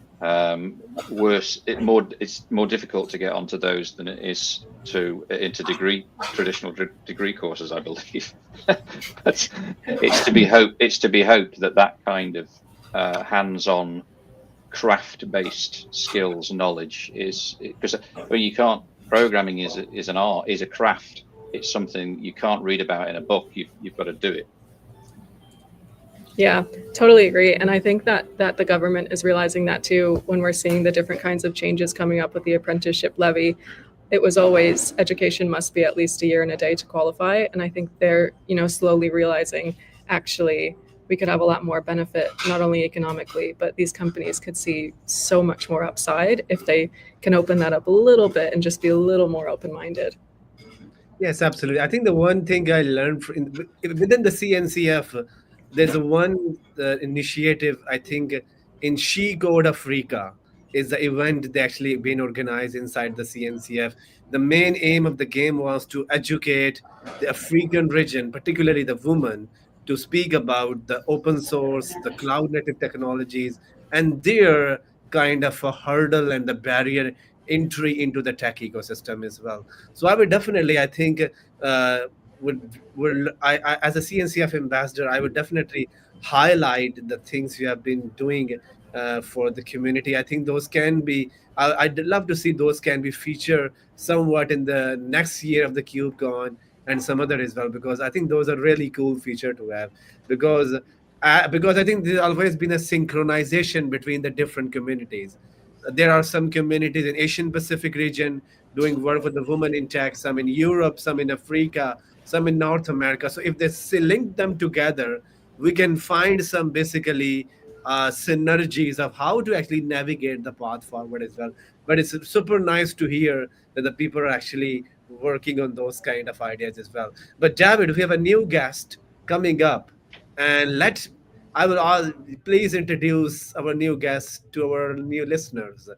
more difficult to get onto those than it is into traditional degree courses, I believe. But it's to be hoped that kind of hands-on craft-based skills knowledge is, because you can't, programming is an art, is a craft. It's something you can't read about in a book. You've got to do it. Yeah, totally agree. And I think that the government is realizing that too when we're seeing the different kinds of changes coming up with the apprenticeship levy. It was always education must be at least a year and a day to qualify. And I think they're, slowly realizing actually we could have a lot more benefit, not only economically, but these companies could see so much more upside if they can open that up a little bit and just be a little more open-minded. Yes, absolutely. I think the one thing I learned within the CNCF, there's a one initiative, I think, in She Code Africa is the event that actually been organized inside the CNCF. The main aim of the game was to educate the African region, particularly the women, to speak about the open source, the cloud native technologies, and their kind of a hurdle and the barrier entry into the tech ecosystem as well. So I would definitely, I think, would I as a CNCF ambassador, I would definitely highlight the things you have been doing for the community. I think those can be. I'd love to see those can be featured somewhat in the next year of the KubeCon and some other as well, because I think those are really cool feature to have, because I think there's always been a synchronization between the different communities. There are some communities in Asian Pacific region doing work with the women in tech, some in Europe, some in Africa, some in North America. So if they link them together, we can find some basically synergies of how to actually navigate the path forward as well. But it's super nice to hear that the people are actually working on those kind of ideas as well. But David, we have a new guest coming up, and I will all please introduce our new guest to our new listeners.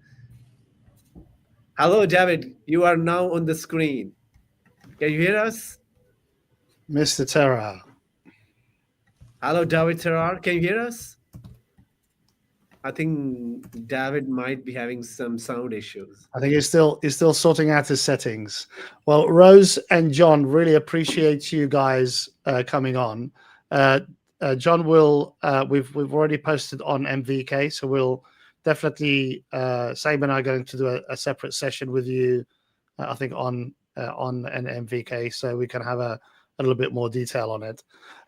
Hello, David. You are now on the screen. Can you hear us? Mr. Terra. Hello, David Terrar. Can you hear us? I think David might be having some sound issues. I think he's still sorting out his settings. Well, Rose and John, really appreciate you guys coming on. John will we've already posted on MVK, so we'll definitely Saib and I are going to do a separate session with you. I think on an MVK, so we can have a little bit more detail on it.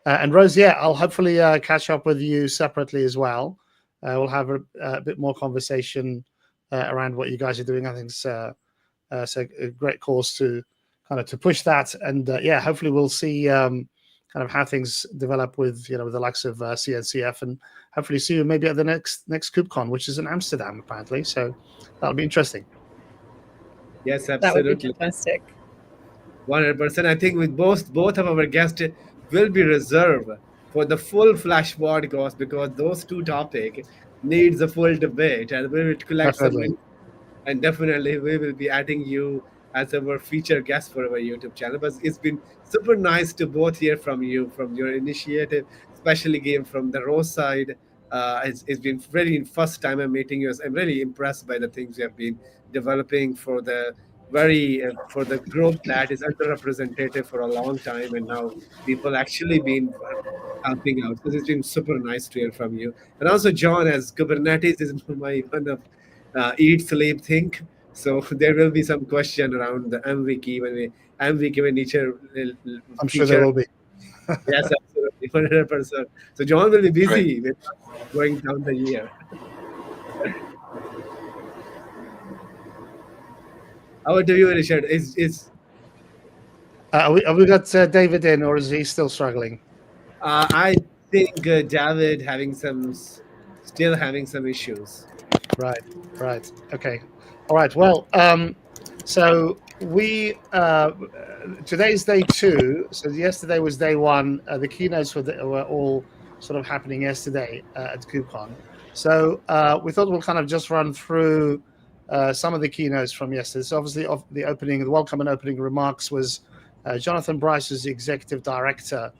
And Rose, yeah, I'll hopefully catch up with you separately as well. We'll have a bit more conversation around what you guys are doing. I think it's a great cause to kind of to push that, and yeah, hopefully we'll see kind of how things develop with with the likes of CNCF, and hopefully see you maybe at the next KubeCon, which is in Amsterdam apparently. So that'll be interesting. Yes, That would be absolutely. fantastic. 100%. I think with both of our guests will be reserved for the full Flash podcast, because those two topics needs a full debate, and we will collect Definitely. some, and definitely we will be adding you as our featured guest for our YouTube channel. But it's been super nice to both hear from you, from your initiative, especially game from the Rose side. It's been really first time I'm meeting you. I'm really impressed by the things you have been developing for the for the group that is underrepresented for a long time, and now people actually been helping out. So it's been super nice to hear from you. And also, John, as Kubernetes is my one of eat, sleep, think. So there will be some question around the MVK when nature I'm sure there will be. Yes, absolutely, 100%. So John will be busy Great. with going down the year. How do you, Richard? Have we got David in, or is he still struggling? I think David still having some issues. Right. Okay. All right. Well, so we today's day 2. So yesterday was day 1. The keynotes were all sort of happening yesterday at KubeCon. So we thought we'll kind of just run through some of the keynotes from yesterday. So obviously, the welcome and opening remarks was Jonathan Bryce, who's the executive director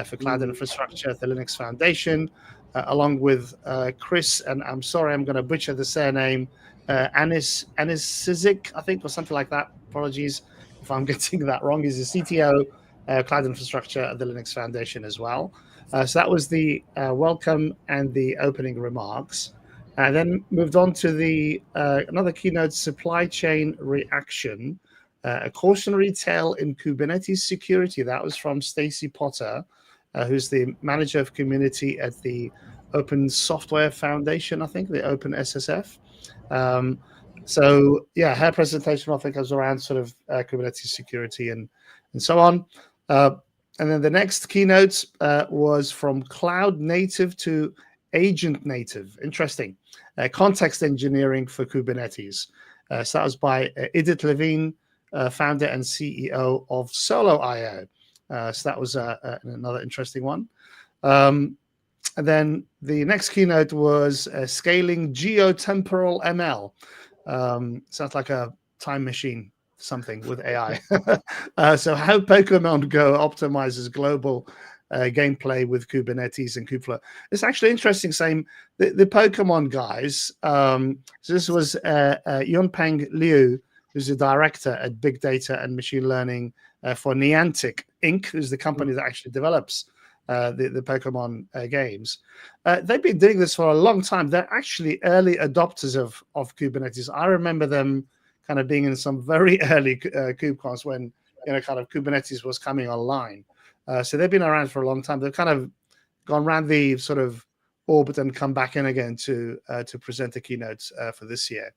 for cloud infrastructure at the Linux Foundation, along with Chris, and I'm sorry, I'm going to butcher the surname, Anis Sizik, I think, or something like that. Apologies if I'm getting that wrong. He's the CTO, cloud infrastructure at the Linux Foundation as well. So that was the welcome and the opening remarks. And then moved on to the another keynote, supply chain reaction, a cautionary tale in Kubernetes security. That was from Stacy Potter. who's the manager of community at the Open Software Foundation, I think, the Open SSF. So yeah, her presentation I think was around sort of Kubernetes security and so on. And then the next keynote was from cloud native to agent native. Interesting. Context engineering for Kubernetes. So that was by Edith Levine, founder and CEO of Solo.io. So that was another interesting one. And then the next keynote was scaling geotemporal ML. Sounds like a time machine something with AI. So how Pokemon Go optimizes global gameplay with Kubernetes and Kubeflow. It's actually interesting saying the Pokemon guys. So this was Yunpeng Liu, who's the director at Big Data and Machine Learning for Niantic Inc., who's the company that actually develops the Pokemon games. They've been doing this for a long time. They're actually early adopters of Kubernetes. I remember them kind of being in some very early KubeCons when kind of Kubernetes was coming online. So they've been around for a long time. They've kind of gone around the sort of orbit and come back in again to present the keynotes for this year.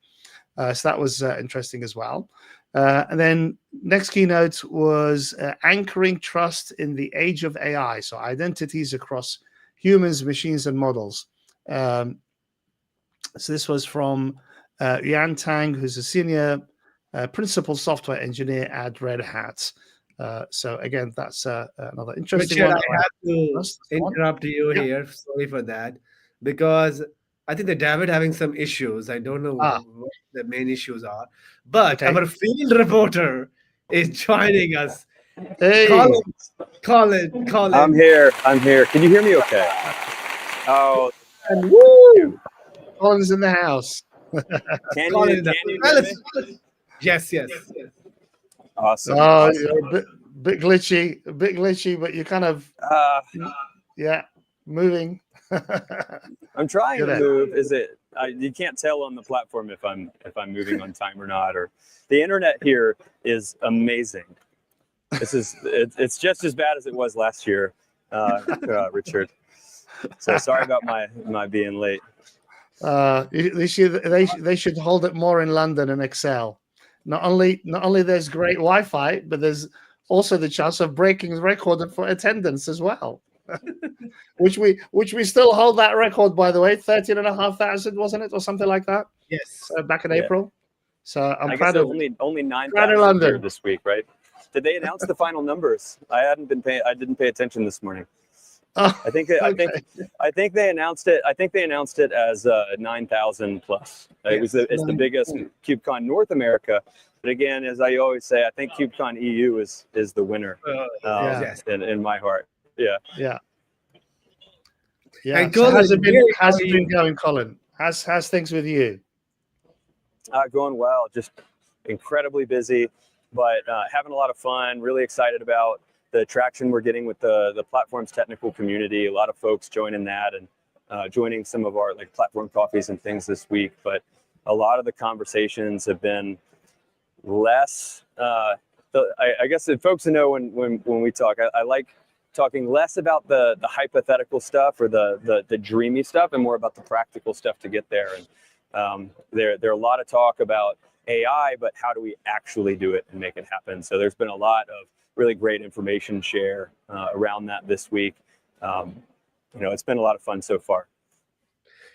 So that was interesting as well. And then next keynote was anchoring trust in the age of AI. So identities across humans, machines, and models. So this was from Yan Tang, who's a senior principal software engineer at Red Hat. So again, that's another interesting Richard, one. I have to interrupt you here. Sorry for that, because I think that David having some issues. I don't know what the main issues are, but our field reporter is joining us. Hey, Colin. I'm here. Can you hear me okay? Oh, and woo! Colin's in the house. can Colin, you hear me? Yes. Awesome. Oh, awesome. you're a bit glitchy, but you're kind of moving. I'm trying to move. Is it? You can't tell on the platform if I'm moving on time or not. Or the internet here is amazing. It's just as bad as it was last year, Richard. So sorry about my being late. They should hold it more in London and Excel. Not only there's great Wi-Fi, but there's also the chance of breaking the record for attendance as well. which we still hold that record, by the way, 13,500, wasn't it, or something like that? Yes. Back in April. So I'm proud of only 9,000 here this week, right? Did they announce the final numbers? I didn't pay attention this morning. Oh, I think they announced it. I think they announced it as 9,000 plus. It's the biggest KubeCon North America. But again, as I always say, I think KubeCon EU is the winner in my heart. Yeah. And Colin, how's it been going, Colin? How's things with you? Going well. Just incredibly busy, but having a lot of fun. Really excited about the traction we're getting with the platform's technical community. A lot of folks joining that and joining some of our platform coffees and things this week. But a lot of the conversations have been less. I guess if folks know when we talk, I like talking less about the hypothetical stuff or the dreamy stuff and more about the practical stuff to get there. And there are a lot of talk about AI, but how do we actually do it and make it happen? So there's been a lot of really great information share around that this week. It's been a lot of fun so far.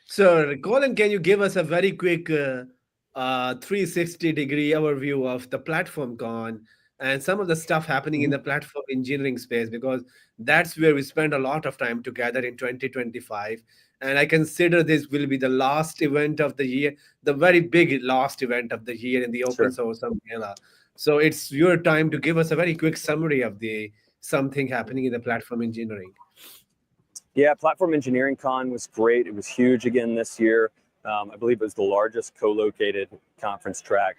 So, Colin, can you give us a very quick 360-degree overview of the platform con and some of the stuff happening in the platform engineering space? Because that's where we spend a lot of time together in 2025. And I consider this will be the last event of the year, the very big last event of the year in the open source umbrella. So it's your time to give us a very quick summary of something happening in the platform engineering. Yeah, Platform Engineering Con was great. It was huge again this year. I believe it was the largest co-located conference track.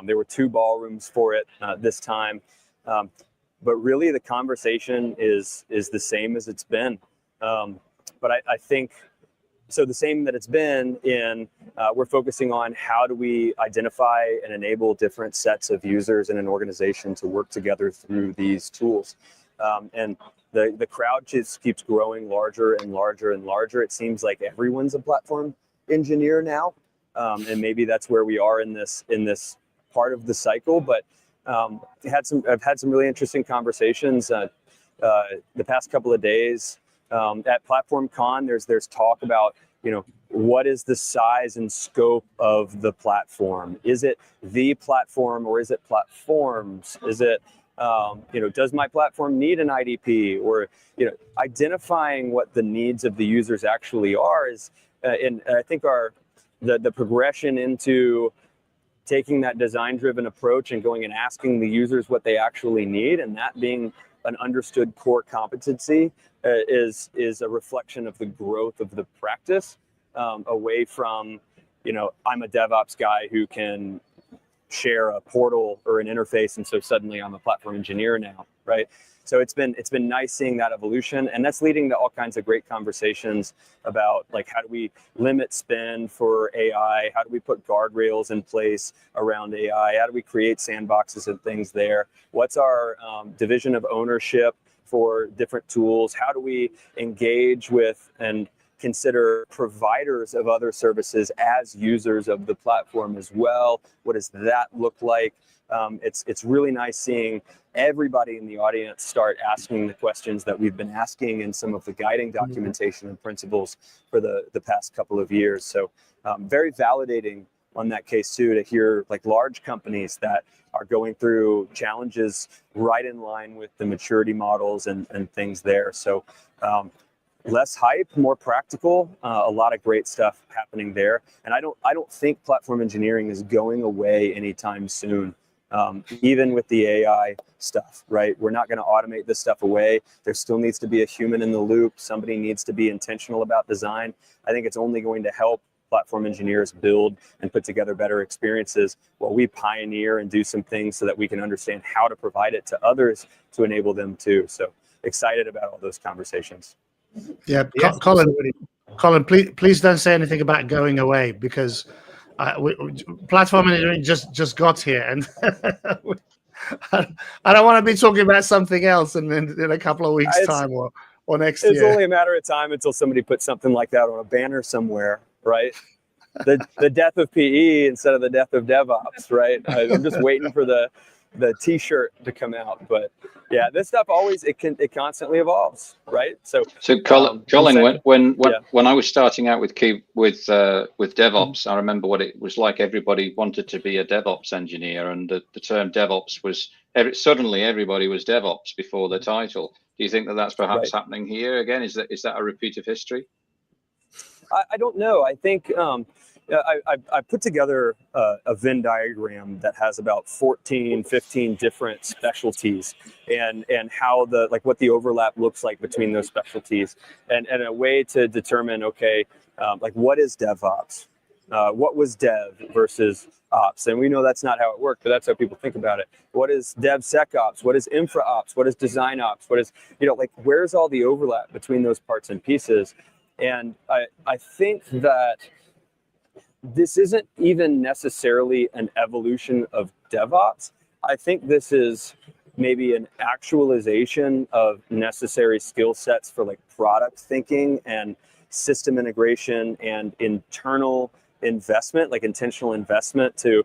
There were 2 ballrooms for it this time. But really the conversation is the same as it's been. But I think, so the same that it's been in, we're focusing on how do we identify and enable different sets of users in an organization to work together through these tools. And the crowd just keeps growing larger and larger and larger. It seems like everyone's a platform engineer now, and maybe that's where we are in this part of the cycle. But I've had some really interesting conversations the past couple of days at Platform Con. There's talk about, what is the size and scope of the platform? Is it the platform, or is it platforms? Is it does my platform need an IDP? Or identifying what the needs of the users actually are is, and I think the progression into taking that design-driven approach and going and asking the users what they actually need, and that being an understood core competency is a reflection of the growth of the practice, away from, I'm a DevOps guy who can share a portal or an interface, and so suddenly I'm a platform engineer now, right? So it's been nice seeing that evolution, and that's leading to all kinds of great conversations about, like, how do we limit spend for AI? How do we put guardrails in place around AI? How do we create sandboxes and things there? What's our division of ownership for different tools? How do we engage with and consider providers of other services as users of the platform as well? What does that look like? It's really nice seeing everybody in the audience start asking the questions that we've been asking in some of the guiding documentation and principles for the past couple of years. So very validating on that case too, to hear like large companies that are going through challenges right in line with the maturity models and things there. So less hype, more practical, a lot of great stuff happening there. And I don't think platform engineering is going away anytime soon. Even with the AI stuff, right? We're not going to automate this stuff away. There still needs to be a human in the loop. Somebody needs to be intentional about design. I think it's only going to help platform engineers build and put together better experiences while we pioneer and do some things so that we can understand how to provide it to others to enable them too. So excited about all those conversations. Yeah, Yes, Colin, please don't say anything about going away, because platform engineering just got here, and I don't want to be talking about something else in a couple of weeks' time or next year. It's only a matter of time until somebody puts something like that on a banner somewhere, right? The death of PE instead of the death of DevOps, right? I'm just waiting for the T-shirt to come out, but yeah, this stuff it constantly evolves, right? So Colin, when I was starting out with DevOps, I remember what it was like. Everybody wanted to be a DevOps engineer, and the term DevOps was suddenly everybody was DevOps before the title. Do you think that's perhaps happening here again? Is that a repeat of history? I don't know. I think I put together a Venn diagram that has about 14, 15 different specialties, and how what the overlap looks like between those specialties, and a way to determine, okay, what is DevOps? What was Dev versus Ops? And we know that's not how it worked, but that's how people think about it. What is DevSecOps? What is infra ops? What is design ops? What is, where's all the overlap between those parts and pieces? And I think that this isn't even necessarily an evolution of DevOps. I think this is maybe an actualization of necessary skill sets for product thinking and system integration and internal investment, intentional investment to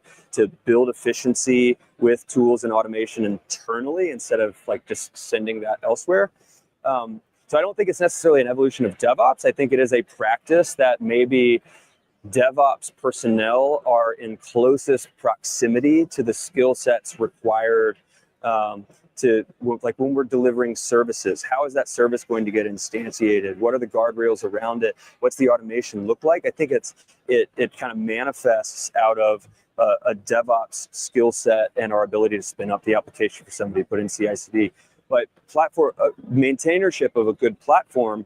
build efficiency with tools and automation internally instead of just sending that elsewhere. So I don't think it's necessarily an evolution of DevOps. I think it is a practice that maybe DevOps personnel are in closest proximity to the skill sets required when we're delivering services. How is that service going to get instantiated? What are the guardrails around it? What's the automation look like? I think it kind of manifests out of a DevOps skill set and our ability to spin up the application for somebody, put in CI/CD. But platform maintainership of a good platform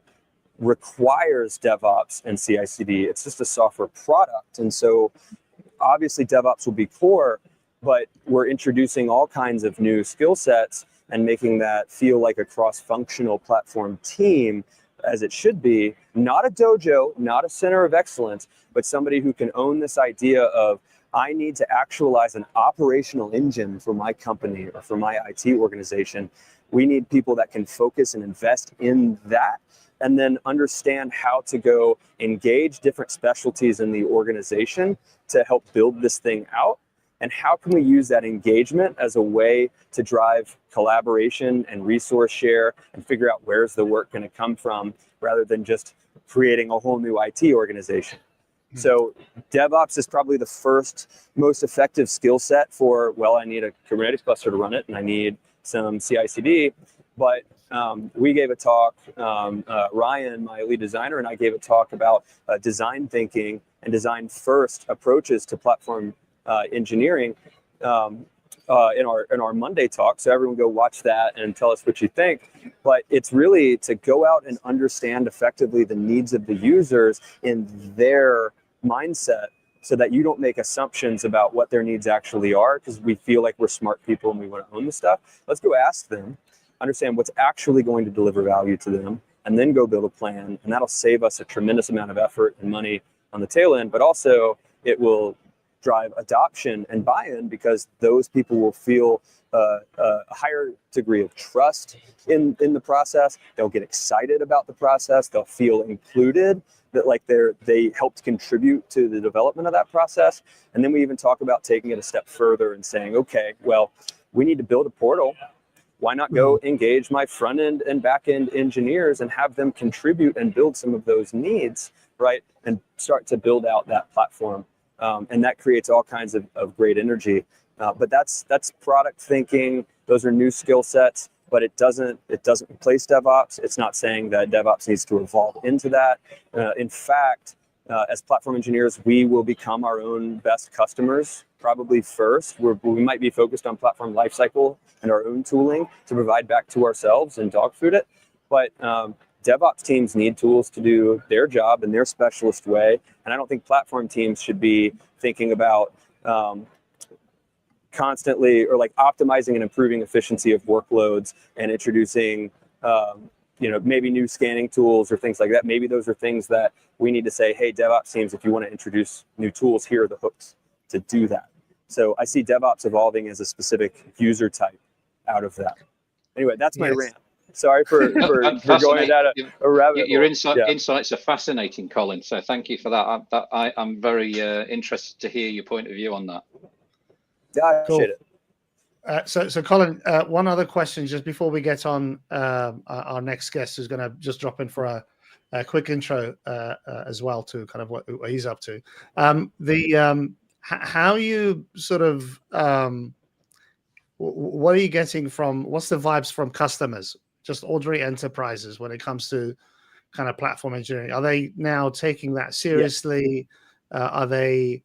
requires DevOps and CI/CD. It's just a software product, and so obviously DevOps will be core, but we're introducing all kinds of new skill sets and making that feel like a cross-functional platform team, as it should be. Not a dojo, not a center of excellence, but somebody who can own this idea of, I need to actualize an operational engine for my company or for my IT organization. We need people that can focus and invest in that, and then understand how to go engage different specialties in the organization to help build this thing out. And how can we use that engagement as a way to drive collaboration and resource share and figure out where's the work going to come from, rather than just creating a whole new IT organization. So DevOps is probably the first most effective skill set for, well, I need a Kubernetes cluster to run it and I need some CI/CD. But we gave a talk, Ryan, my lead designer, and I gave a talk about design thinking and design first approaches to platform engineering in our Monday talk. So everyone go watch that and tell us what you think. But it's really to go out and understand effectively the needs of the users in their mindset, so that you don't make assumptions about what their needs actually are, because we feel like we're smart people and we want to own the stuff. Let's go ask them, understand what's actually going to deliver value to them, and then go build a plan. And that'll save us a tremendous amount of effort and money on the tail end, but also it will drive adoption and buy-in, because those people will feel a higher degree of trust in the process. They'll get excited about the process. They'll feel included, that like they helped contribute to the development of that process. And then we even talk about taking it a step further and saying, okay, well, we need to build a portal. Why not go engage my front end and back end engineers and have them contribute and build some of those needs, right? And start to build out that platform. And that creates all kinds of great energy. But that's product thinking. Those are new skill sets, but it doesn't replace DevOps. It's not saying that DevOps needs to evolve into that. In fact, as platform engineers, we will become our own best customers, probably first. We might be focused on platform lifecycle and our own tooling to provide back to ourselves and dog food it. But DevOps teams need tools to do their job in their specialist way. And I don't think platform teams should be thinking about constantly or like optimizing and improving efficiency of workloads and introducing maybe new scanning tools or things like that. Maybe those are things that we need to say, hey, DevOps teams, if you want to introduce new tools, here are the hooks to do that. So I see DevOps evolving as a specific user type out of that. Anyway, that's my rant. Sorry for going down a rabbit hole. Your insights are fascinating, Colin. So thank you for that. I'm very interested to hear your point of view on that. Yeah, I appreciate it. So Colin, one other question just before we get on our next guest, who's going to just drop in for a quick intro as well to kind of what he's up to. How you sort of what are you getting from, what's the vibes from customers, just ordinary enterprises, when it comes to kind of platform engineering? Are they now taking that seriously? Are they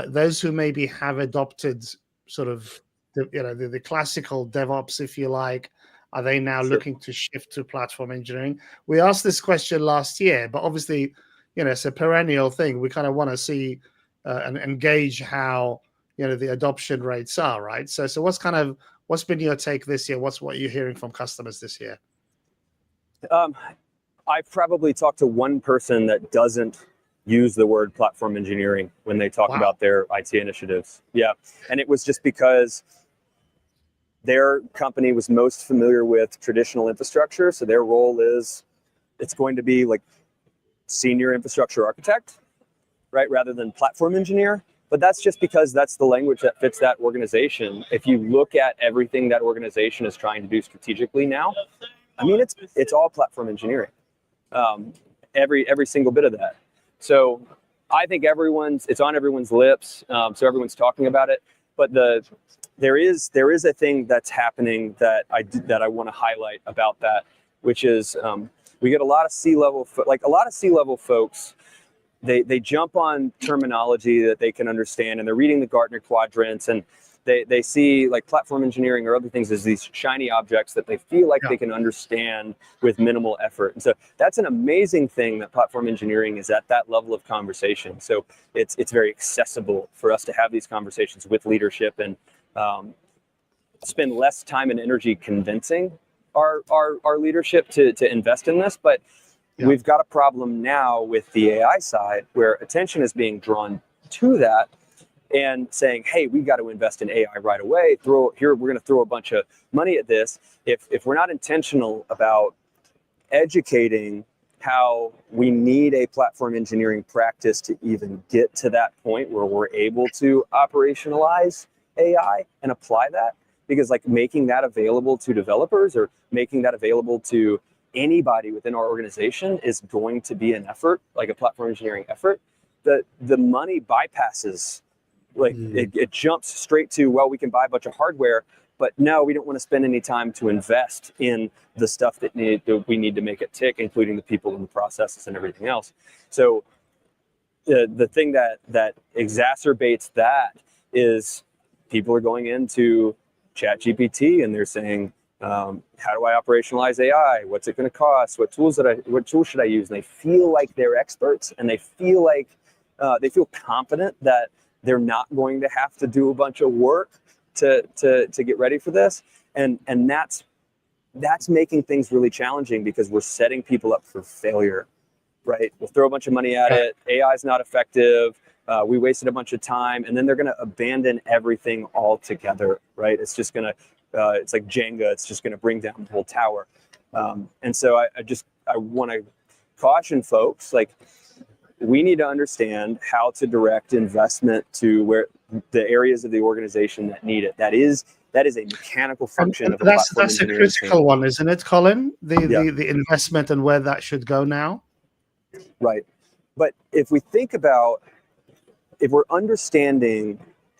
those who maybe have adopted sort of the classical DevOps, if you like, are they now looking to shift to platform engineering? We asked this question last year, but obviously, it's a perennial thing. We kind of want to see and engage how the adoption rates are, right? So what's been your take this year? What you're hearing from customers this year? I've probably talked to one person that doesn't use the word platform engineering when they talk about their IT initiatives. Yeah, and it was just because their company was most familiar with traditional infrastructure. So their role it's going to be like senior infrastructure architect, right? Rather than platform engineer. But that's just because that's the language that fits that organization. If you look at everything that organization is trying to do strategically now, I mean, it's all platform engineering, every single bit of that. So I think it's on everyone's lips, so everyone's talking about it. But there is a thing that's happening that I want to highlight about that, which is we get a lot of C-level folks. They jump on terminology that they can understand, and they're reading the Gartner quadrants, and they see like platform engineering or other things as these shiny objects that they feel like they can understand with minimal effort. And so that's an amazing thing, that platform engineering is at that level of conversation. So it's very accessible for us to have these conversations with leadership and spend less time and energy convincing our leadership to invest in this. But we've got a problem now with the AI side where attention is being drawn to that. and saying, hey, we got to invest in AI right away. We're going to throw a bunch of money at this. If we're not intentional about educating how we need a platform engineering practice to even get to that point where we're able to operationalize AI and apply that, because like making that available to developers or making that available to anybody within our organization is going to be an effort, like a platform engineering effort. The money bypasses, like it jumps straight to, well, we can buy a bunch of hardware, but no, we don't want to spend any time to invest in the stuff that we need to make it tick, including the people and the processes and everything else. So the thing that exacerbates that is people are going into ChatGPT and they're saying, how do I operationalize AI? What's it going to cost? What tools should I use? And they feel like they're experts, and they feel like they feel confident that they're not going to have to do a bunch of work to get ready for this. And that's making things really challenging, because we're setting people up for failure, right? We'll throw a bunch of money at it. AI is not effective. We wasted a bunch of time, and then they're going to abandon everything altogether, right? It's just going to, it's like Jenga. It's just going to bring down the whole tower. And so I want to caution folks, like, we need to understand how to direct investment to where the areas of the organization that need it. That is a mechanical function of a platform that's a critical team. one, isn't it, Colin? The investment and where that should go now. Right. But if we think about, if we're understanding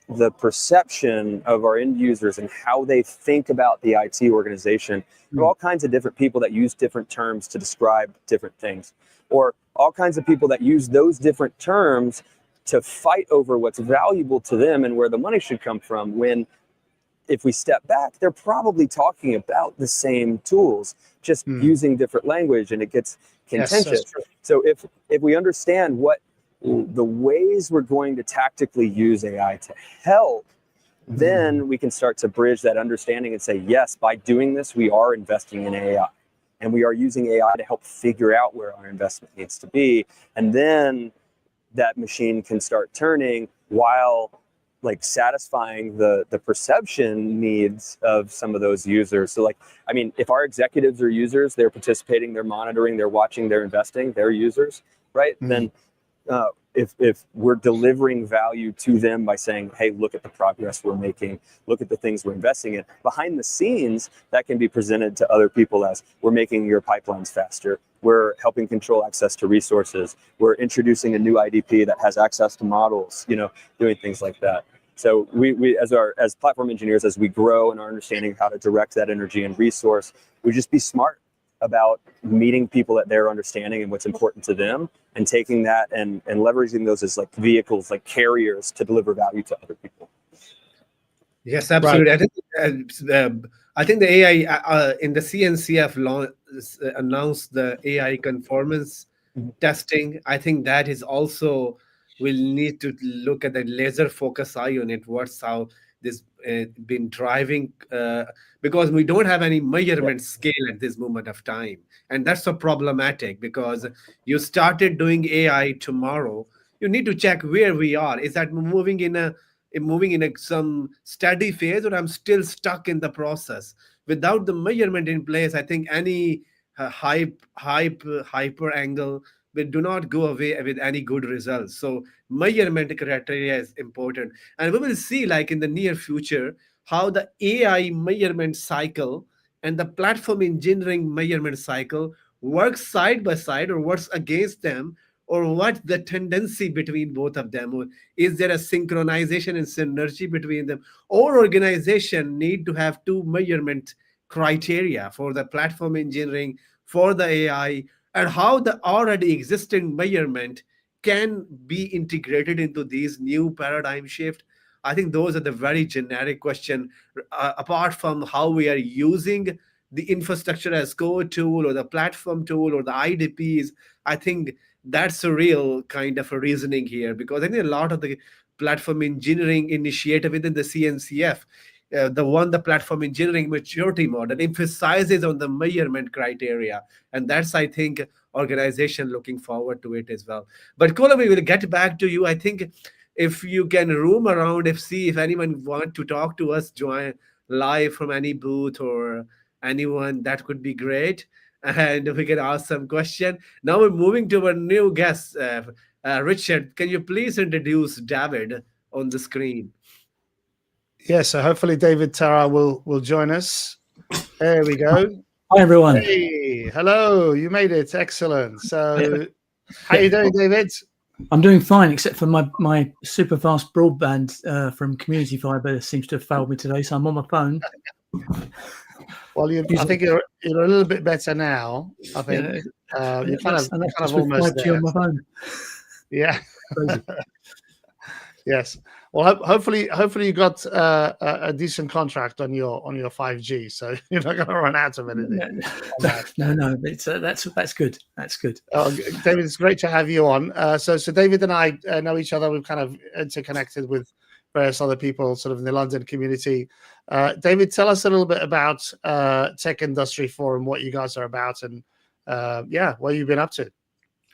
the perception of our end users and how they think about the IT organization, there are all kinds of different people that use different terms to describe different things, or all kinds of people that use those different terms to fight over what's valuable to them and where the money should come from, when if we step back, they're probably talking about the same tools, just using different language, and it gets contentious. Yes, so if we understand what the ways we're going to tactically use AI to help, then we can start to bridge that understanding and say, yes, by doing this, we are investing in AI, and we are using AI to help figure out where our investment needs to be. And then that machine can start turning while like satisfying the perception needs of some of those users. So like, I mean, if our executives are users, they're participating, they're monitoring, they're watching, they're investing, they're users, right? Then if we're delivering value to them by saying, hey, look at the progress we're making, look at the things we're investing in, behind the scenes, that can be presented to other people as, we're making your pipelines faster, we're helping control access to resources, we're introducing a new IDP that has access to models, doing things like that. So we as platform engineers, as we grow in our understanding of how to direct that energy and resource, we just be smart about meeting people at their understanding and what's important to them, and taking that and leveraging those as like vehicles, like carriers to deliver value to other people. Yes, absolutely. Right. I think the AI in the CNCF announced the AI conformance testing. I think that is also, we'll need to look at the laser focus eye on it. What's how this been driving, because we don't have any measurement scale at this moment of time, and that's so problematic, because you started doing AI tomorrow, you need to check where we are. Is that moving in some steady phase, or I'm still stuck in the process? Without the measurement in place, I think any hyper angle will do not go away with any good results. So measurement criteria is important, and we will see, like in the near future, how the AI measurement cycle and the platform engineering measurement cycle works side by side, or works against them, or what the tendency between both of them, or is there a synchronization and synergy between them, or organization need to have two measurement criteria for the platform engineering, for the AI, and how the already existing measurement can be integrated into these new paradigm shift. I think those are the very generic question, apart from how we are using the infrastructure as code tool, or the platform tool, or the IDPs. I think that's a real kind of a reasoning here, because I think a lot of the platform engineering initiative within the CNCF, the platform engineering maturity model emphasizes on the measurement criteria, and that's, I think, organization looking forward to it as well. But Colin, we will get back to you. I think if you can roam around, see if anyone want to talk to us, join live from any booth or anyone, that could be great. And we can ask some question. Now we're moving to our new guest, Richard. Can you please introduce David on the screen? Yeah, so hopefully David Tara will join us. There we go. Hi, everyone. Hey, hello. You made it. Excellent. So how you doing, David? I'm doing fine, except for my super fast broadband from Community Fibre seems to have failed me today, so I'm on my phone. Well, I think you're a little bit better now. I think you're kind of almost there. On my phone. Yeah. Yes. Well, hopefully you got a decent contract on your 5G, so you're not going to run out of anything. No, that's good. That's good. David, it's great to have you on. So David and I know each other. We've kind of interconnected with various other people, sort of in the London community. David, tell us a little bit about Tech Industry Forum, what you guys are about, and what you've been up to.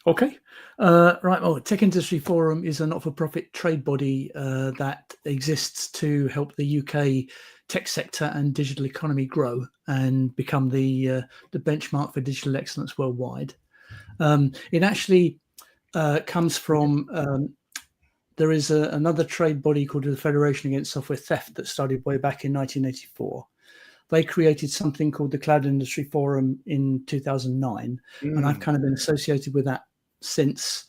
Okay. Right. Well, Tech Industry Forum is a not-for-profit trade body that exists to help the UK tech sector and digital economy grow and become the benchmark for digital excellence worldwide. It actually comes from there is another trade body called the Federation Against Software Theft that started way back in 1984. They created something called the Cloud Industry Forum in 2009, and I've kind of been associated with that since.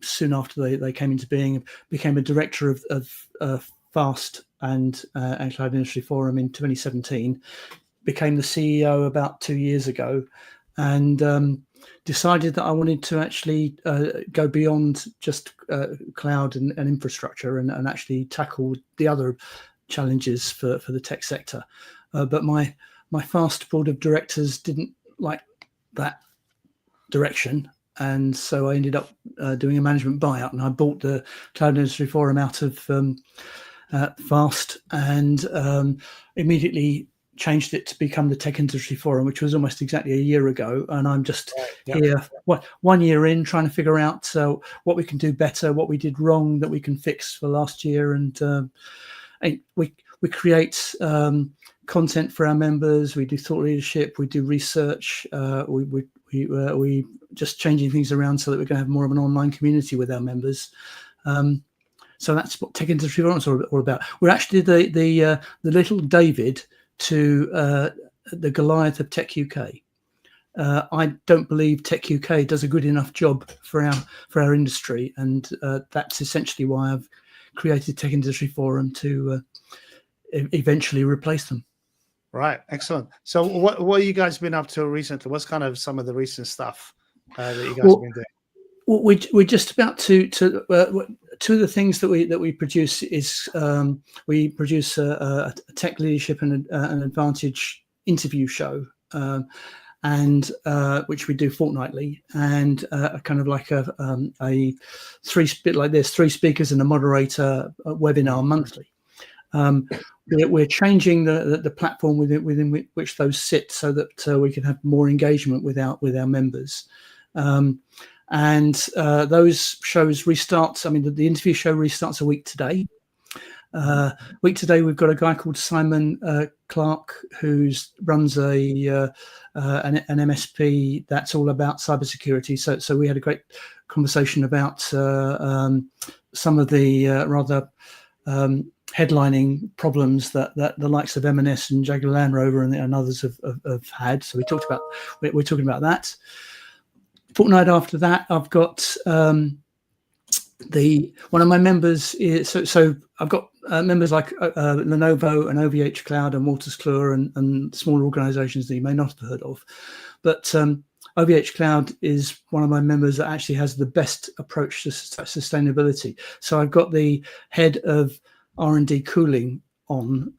Soon after they came into being, became a director of FAST and Cloud Industry Forum in 2017, became the CEO about 2 years ago, and decided that I wanted to actually go beyond just cloud and infrastructure and actually tackle the other challenges for the tech sector. But my FAST board of directors didn't like that direction. And so I ended up doing a management buyout, and I bought the Cloud Industry Forum out of FAST and immediately changed it to become the Tech Industry Forum, which was almost exactly a year ago. And I'm just here 1 year in, trying to figure out what we can do better, what we did wrong that we can fix for last year. And we create content for our members. We do thought leadership. We do research. We just changing things around so that we're going to have more of an online community with our members. So that's what Tech Industry Forum is all about. We're actually the little David to the Goliath of Tech UK. I don't believe Tech UK does a good enough job for our industry, and that's essentially why I've created Tech Industry Forum to eventually replace them. Right, excellent. So what have you guys been up to recently? What's kind of some of the recent stuff that you guys have been doing? Well, we're just about to two of the things that we produce is we produce a tech leadership and an advantage interview show, and which we do fortnightly, and kind of like a three speakers and a moderator webinar monthly. We're changing the platform within which those sit so that we can have more engagement with our members. And those shows restart. I mean, the interview show restarts a week today. We've got a guy called Simon Clark who runs an MSP that's all about cybersecurity. So we had a great conversation about some of the rather headlining problems that the likes of M&S and Jaguar Land Rover and others have had. So we're talking about that. Fortnight after that, I've got one of my members is so I've got members like Lenovo and OVH Cloud and Wolters Kluwer and smaller organizations that you may not have heard of, but OVH Cloud is one of my members that actually has the best approach to sustainability. So I've got the head of R&D cooling on,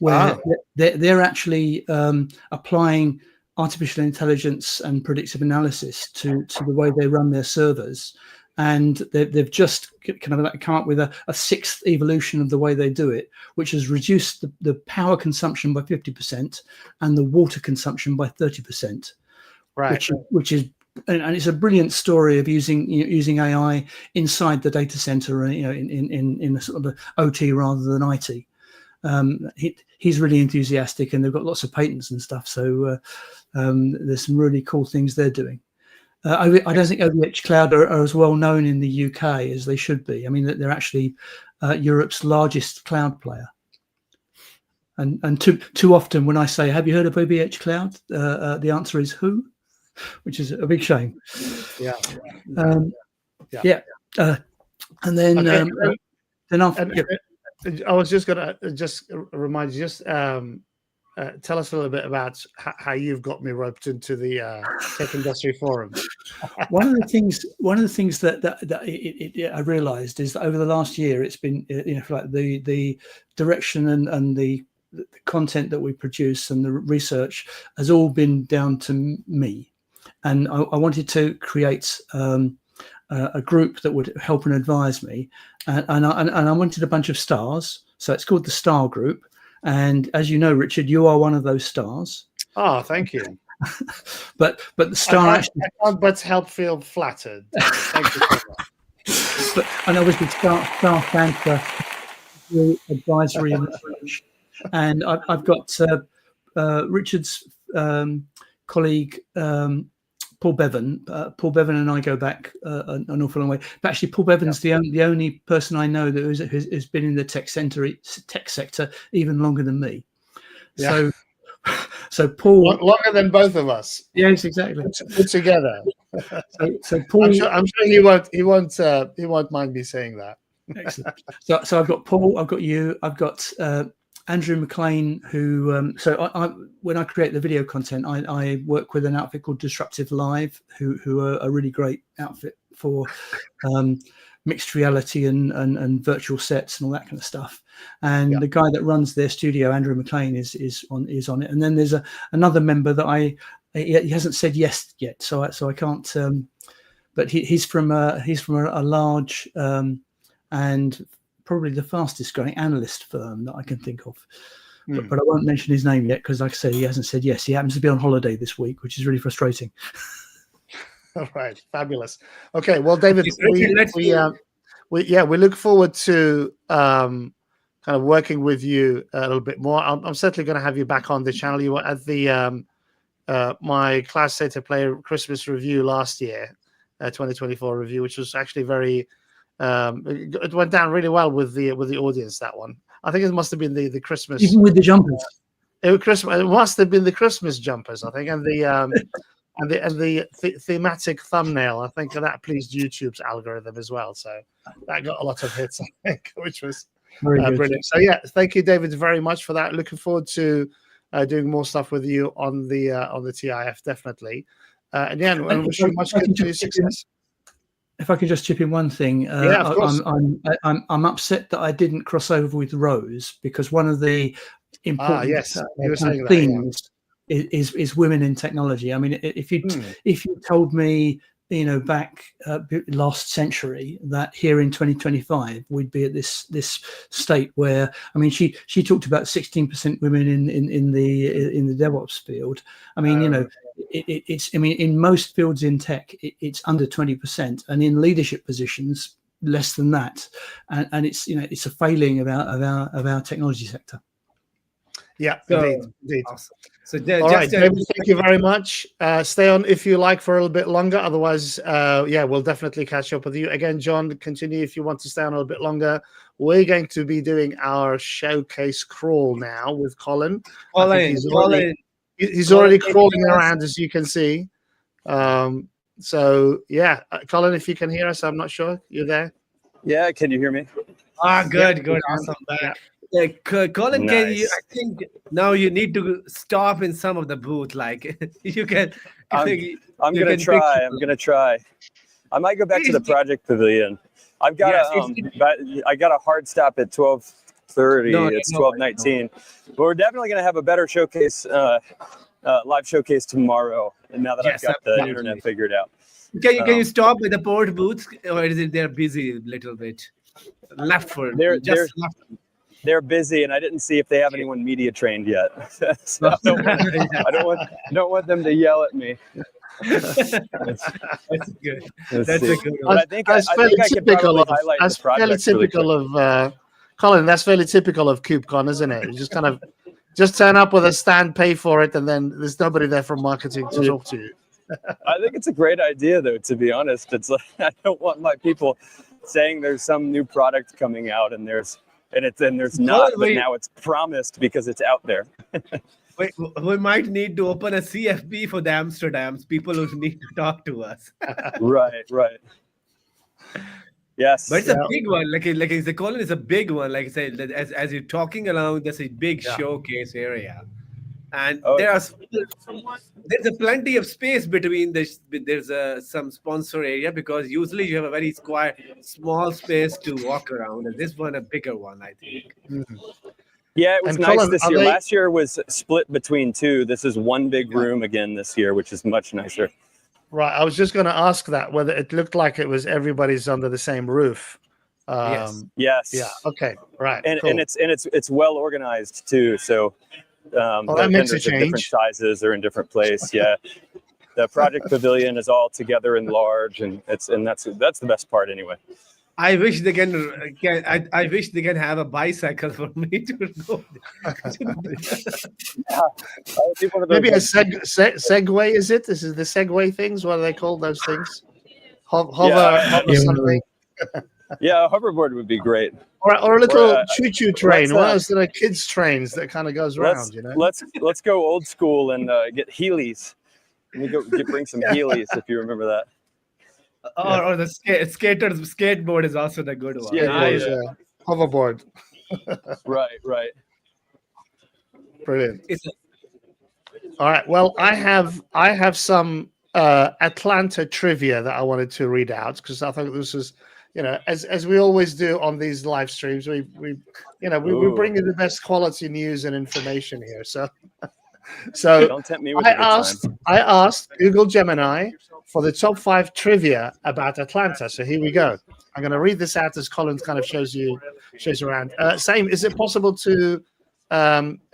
where they're actually applying artificial intelligence and predictive analysis to the way they run their servers, and they've just kind of like come up with a sixth evolution of the way they do it, which has reduced the power consumption by 50% and the water consumption by 30%, right? Which is and it's a brilliant story of using AI inside the data center, in a sort of OT rather than IT. He's really enthusiastic, and they've got lots of patents and stuff. So there's some really cool things they're doing. I don't think OVH Cloud are as well known in the UK as they should be. I mean, they're actually Europe's largest cloud player. And too often when I say, "Have you heard of OVH Cloud?" The answer is "Who?" which is a big shame. Yeah. And then Okay. then after. I was just gonna remind you, tell us a little bit about how you've got me roped into the tech industry forum. One of the things that I realised is that over the last year, it's been like the direction and the content that we produce and the research has all been down to me, and I wanted to create a group that would help and advise me, and I wanted a bunch of stars. So it's called the Star Group. And as you know, Richard, you are one of those stars. Oh, thank you. but the star I can't but help feel flattered. Thank you so much. And obviously, star stands for advisory and research. And I've got Richard's colleague, Paul Bevan. Paul Bevan and I go back an awful long way. But actually, Paul Bevan's the only person I know that has been in the tech sector even longer than me. Yeah. So Paul, longer than both of us. Yes, exactly. Put together. So Paul, I'm sure he won't mind me saying that. Excellent. So I've got Paul, I've got you, I've got Andrew McLean, who I when I create the video content, I work with an outfit called Disruptive Live, who are a really great outfit for mixed reality and virtual sets and all that kind of stuff. And the guy that runs their studio, Andrew McLean, is on it. And then there's another member that he hasn't said yes yet, so I can't. But he's from a large and probably the fastest growing analyst firm that I can think of. But I won't mention his name yet because, like I said, he hasn't said yes. He happens to be on holiday this week, which is really frustrating. All right, fabulous. Okay, well, David, we look forward to kind of working with you a little bit more. I'm certainly going to have you back on the channel. You were at the my Cloud State of Play Christmas review last year, 2024 review, which was actually very. It went down really well with the audience. That one, I think it must have been the Christmas, even with the jumpers. It must have been the Christmas jumpers, I think, and the thematic thumbnail. I think that pleased YouTube's algorithm as well. So that got a lot of hits, I think, which was brilliant. So yeah, thank you, David, very much for that. Looking forward to doing more stuff with you on the TIF, definitely. And yeah, and wish you much continued success. If I could just chip in one thing, of course. I'm upset that I didn't cross over with Rose, because one of the important themes is women in technology. I mean, if you told me, back last century that here in 2025 we'd be at this state where, I mean, she talked about 16% women in the DevOps field. I mean, it's I mean, in most fields in tech it's under 20%, and in leadership positions less than that, and it's it's a failing of our technology sector. Yeah, indeed. Awesome. So all right, David, thank you very much. Stay on if you like for a little bit longer. Otherwise, we'll definitely catch up with you again. John, continue if you want to stay on a little bit longer. We're going to be doing our showcase crawl now with Colin. He's already crawling around, as you can see. So yeah, Colin, if you can hear us, I'm not sure you're there. Yeah, can you hear me? Good, awesome. Colin, nice. I think now you need to stop in some of the booth. Like you can. I'm gonna try. I might go back to the Project Pavilion. I've got I got a hard stop at 12:30. It's 12:19. But we're definitely gonna have a better showcase, live showcase tomorrow. And now that I've got the internet figured out. Can you stop at the port booth, or is it they're busy a little bit? They're busy, and I didn't see if they have anyone media trained yet. So I don't want them to yell at me. That's good. Let's That's see. a good But one. I think That's I fairly think I could typical probably of. highlight That's the fairly projects really typical quick. of Colin. That's fairly typical of KubeCon, isn't it? You just kind of just turn up with a stand, pay for it, and then there's nobody there from marketing to talk to you. I think it's a great idea, though. To be honest, it's like I don't want my people saying there's some new product coming out and there's not, but now it's promised because it's out there. We might need to open a CFP for the Amsterdams, people who need to talk to us. Right. Yes. But it's a big one. Like the Colin is a big one. Like I said, as you're talking along, there's a big showcase area, and there's a plenty of space between this. There's some sponsor area because usually you have a very small space to walk around, and this one a bigger one, I think. Yeah, it was And nice Colin, this are year. they- Last year was split between two. This is one big room again this year, which is much nicer. Right. I was just going to ask that whether it looked like it was everybody's under the same roof. Yes. Yes. Yeah. Okay. Right. And cool. it's well organized too. So that the makes a vendors in different change. sizes are in different place. Yeah. The Project Pavilion is all together and large, and that's the best part anyway. I wish they can. I wish they can have a bicycle for me to go. Maybe a Segway, is it? This is the Segway things. What are they called? Those things? Hover something. Yeah, a hoverboard would be great. Or a little choo-choo train. let's, One of those little kids' trains that kind of goes around, you know? Let's go old school and get Heelys. Let me bring some Heelys if you remember that. Or the skateboard is also the good one. Yeah. Hoverboard. Right. Brilliant. All right. Well, I have some Atlanta trivia that I wanted to read out because I think this is, as we always do on these live streams, we bring you the best quality news and information here. So don't tempt me with I asked Google Gemini for the top 5 trivia about Atlanta. So here we go. I'm going to read this out as Colin kind of shows around. Same. Is it possible to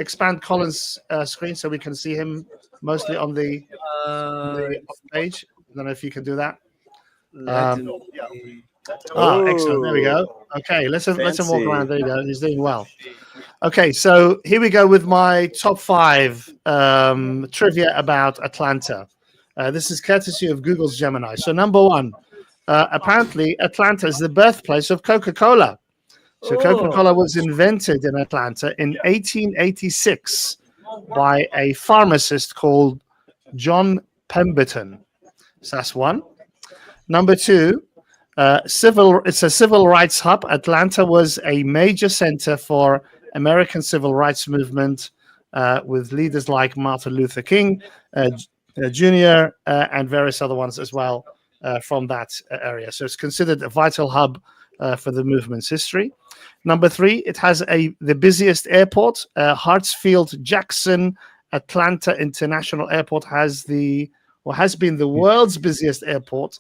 expand Colin's screen so we can see him mostly on the page? I don't know if you can do that. Excellent. There we go. Okay, let's him walk around. There you go. He's doing well. Okay, so here we go with my top 5 trivia about Atlanta. This is courtesy of Google's Gemini. So number 1, apparently Atlanta is the birthplace of Coca-Cola. So Coca-Cola was invented in Atlanta in 1886 by a pharmacist called John Pemberton. So that's 1. Number 2, it's a civil rights hub. Atlanta was a major center for American civil rights movement with leaders like Martin Luther King Jr. And various other ones as well from that area. So it's considered a vital hub for the movement's history. Number 3, it has the busiest airport. Hartsfield-Jackson Atlanta International Airport has been the world's busiest airport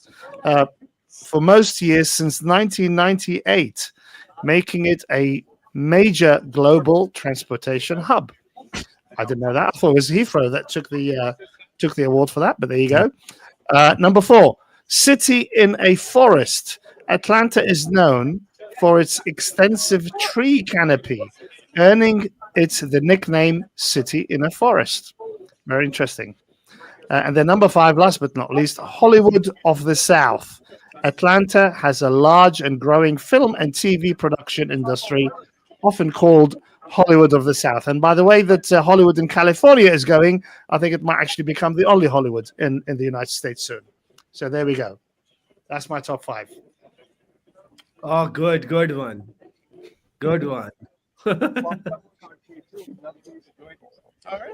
for most years since 1998, making it a major global transportation hub. I didn't know that. I thought it was Heathrow that took the award for that, but there you go. Number 4, city in a forest. Atlanta is known for its extensive tree canopy, earning it the nickname City in a Forest. Very interesting. And then number 5, last but not least, Hollywood of the South. Atlanta has a large and growing film and TV production industry, often called Hollywood of the South. And by the way that Hollywood in California is going, I think it might actually become the only Hollywood in the United States soon. So there we go. That's my top 5. Oh, good one. Good one.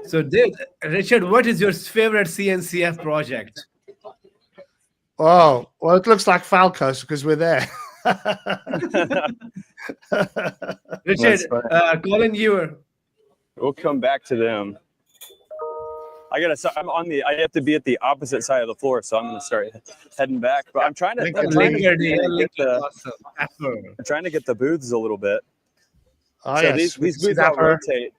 So, Richard, what is your favorite CNCF project? Oh, well, it looks like Falcos because we're there. Richard, Colin, we'll come back to them. I have to be at the opposite side of the floor, so I'm going to start heading back. But I'm trying to get the booths a little bit. Oh, so yes. these booths all rotate.